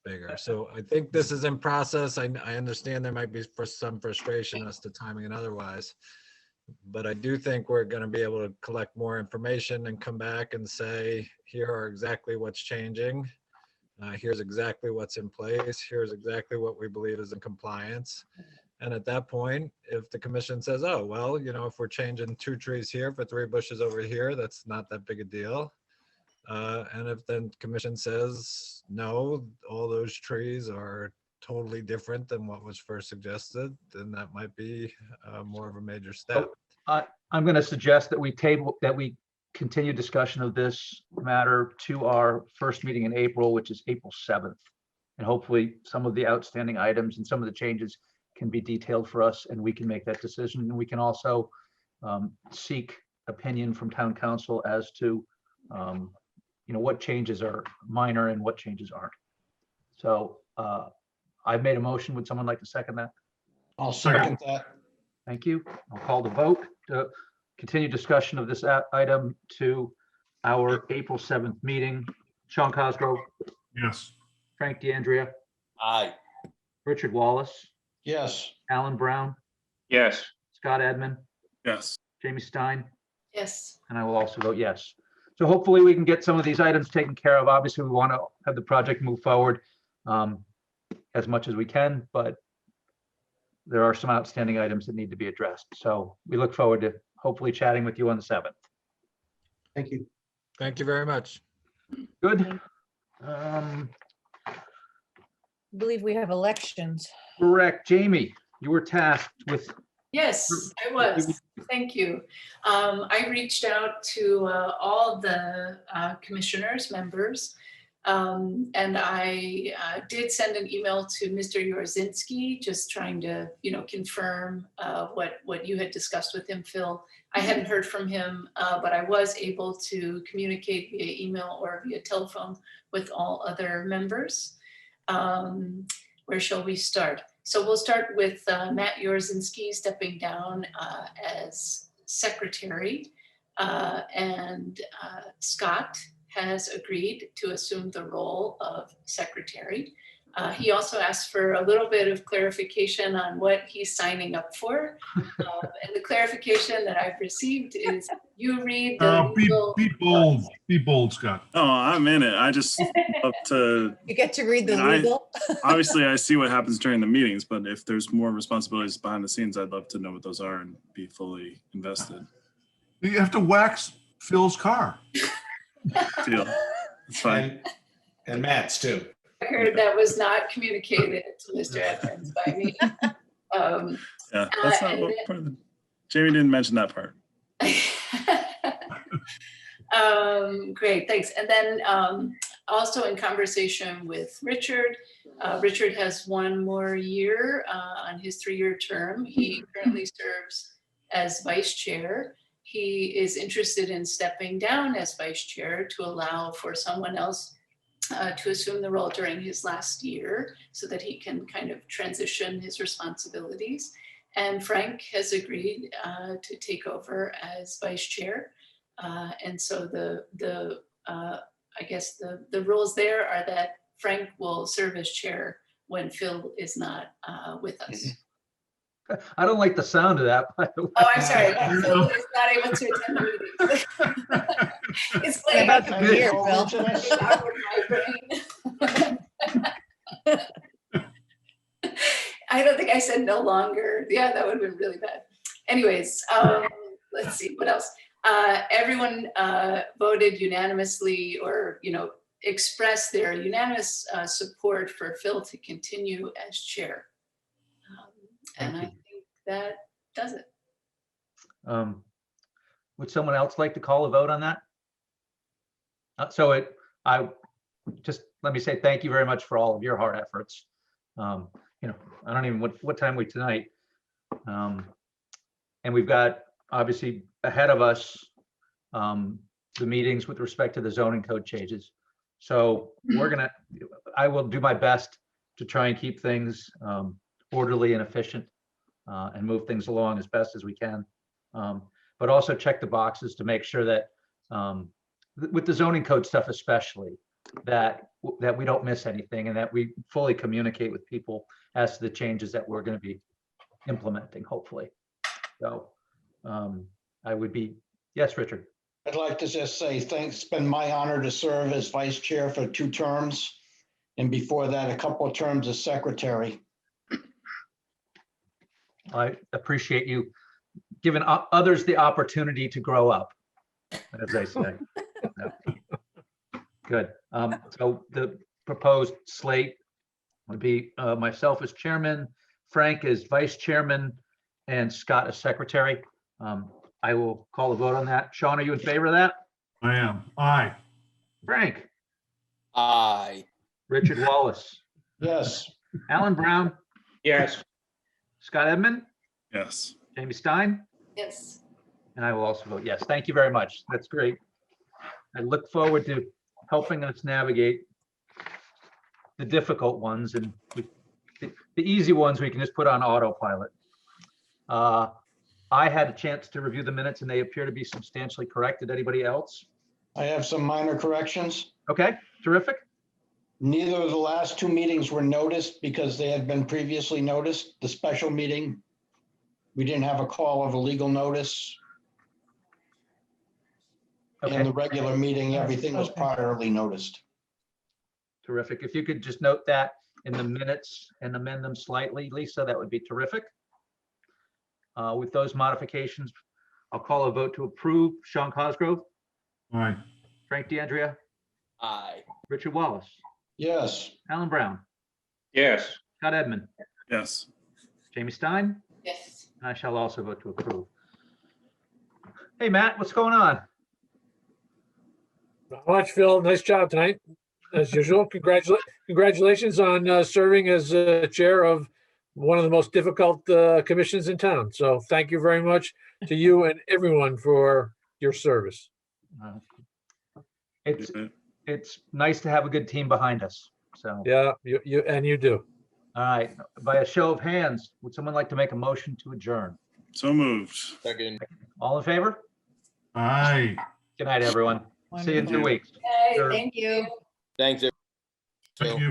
bigger. So I think this is in process. I understand there might be some frustration as to timing and otherwise, but I do think we're going to be able to collect more information and come back and say, here are exactly what's changing. Here's exactly what's in place. Here's exactly what we believe is in compliance. And at that point, if the commission says, oh, well, you know, if we're changing 2 trees here for 3 bushes over here, that's not that big a deal. And if then commission says, no, all those trees are totally different than what was first suggested, then that might be more of a major step. I'm going to suggest that we continue discussion of this matter to our first meeting in April, which is April 7th. And hopefully some of the outstanding items and some of the changes can be detailed for us, and we can make that decision. And we can also seek opinion from town council as to you know, what changes are minor and what changes aren't. So I've made a motion. Would someone like to second that? I'll second that. Thank you. I'll call the vote to continue discussion of this item to our April 7th meeting. Sean Cosgrove, Yes. Frank DeAndrea, Aye. Richard Wallace, Yes. Alan Brown, Yes. Scott Edmund, Yes. Jamie Stein, Yes. and I will also vote yes. So hopefully we can get some of these items taken care of. Obviously, we want to have the project move forward as much as we can, but there are some outstanding items that need to be addressed. So we look forward to hopefully chatting with you on the 7th. Thank you. Thank you very much. Good. I believe we have elections. Correct. Jamie, you were tasked with. Yes, I was. Thank you. I reached out to all the commissioners, members, and I did send an email to Mr. Yorzinski, just trying to, you know, confirm what you had discussed with him, Phil. I hadn't heard from him, but I was able to communicate via email or via telephone with all other members. Where shall we start? So we'll start with Matt Yorzinski stepping down as secretary, and Scott has agreed to assume the role of secretary. He also asked for a little bit of clarification on what he's signing up for. And the clarification that I've received is you read the legal- Be bold, Scott. Oh, I'm in it. I just love to. You get to read the And I- legal. Obviously, I see what happens during the meetings, but if there's more responsibilities behind the scenes, I'd love to know what those are and be fully invested. You have to wax Phil's car. Deal. It's fine. And Matt's too. I heard that was not communicated to Mr. Edmonds by me. Yeah, that's not what part of the. Jamie didn't mention that part. Great, thanks. And then also in conversation with Richard, Richard has 1 more year on his 3-year term. He currently serves as vice chair. He is interested in stepping down as vice chair to allow for someone else to assume the role during his last year so that he can kind of transition his responsibilities. And Frank has agreed to take over as vice chair. And so I guess the rules there are that Frank will serve as chair when Phil is not with us. I don't like the sound of that, by the way. Oh, I'm sorry. Phil is not able to attend the meetings. It's What like about the Thank you, beer, over Phil? to this. it's awkward migraine. I don't think I said no longer. Yeah, that would have been really bad. Anyways, let's see, what else? Everyone voted unanimously or, expressed their unanimous support for Phil to continue as chair. And I think that does it. Would someone else like to call a vote on that? Let me say thank you very much for all of your hard efforts. I don't even, what time we tonight? And we've got obviously ahead of us the meetings with respect to the zoning code changes. So I will do my best to try and keep things orderly and efficient and move things along as best as we can. But also check the boxes to make sure that with the zoning code stuff especially, that we don't miss anything and that we fully communicate with people as to the changes that we're going to be implementing, hopefully. So yes, Richard. I'd like to just say thanks. It's been my honor to serve as vice chair for 2 terms. And before that, a couple of terms as secretary. I appreciate you giving others the opportunity to grow up, as they say. Good. So the proposed slate would be myself as chairman, Frank as vice chairman, and Scott as secretary. I will call a vote on that. Sean, are you in favor of that? I am. Aye. Frank? Aye. Richard Wallace? Yes. Alan Brown? Yes. Scott Edmund? Yes. Jamie Stein? Yes. And I will also vote yes. Thank you very much. That's great. I look forward to helping us navigate the difficult ones, and the easy ones we can just put on autopilot. I had a chance to review the minutes and they appear to be substantially correct. Did anybody else? I have some minor corrections. Okay, terrific. Neither of the last 2 meetings were noticed because they had been previously noticed. The special meeting, we didn't have a call of a legal notice. Okay, And the regular meeting, everything was priorly noticed. terrific. If you could just note that in the minutes and amend them slightly, Lisa, that would be terrific. With those modifications, I'll call a vote to approve. Sean Cosgrove, Aye. Frank DeAndrea, Aye. Richard Wallace, Yes. Alan Brown, Yes. Scott Edmund, Yes. Jamie Stein, Yes. and I shall also vote to approve. Hey, Matt, what's going on? Not much, Phil. Nice job tonight, as usual. Congratulations on serving as chair of one of the most difficult commissions in town. So thank you very much to you and everyone for your service. It's nice to have a good team behind us. So, Yeah, you do. all right, by a show of hands, would someone like to make a motion to adjourn? So moved. Second. All in favor? Aye. Good night, everyone. See you in 2 weeks. Hey, Sure. thank you. Thanks. Thank you.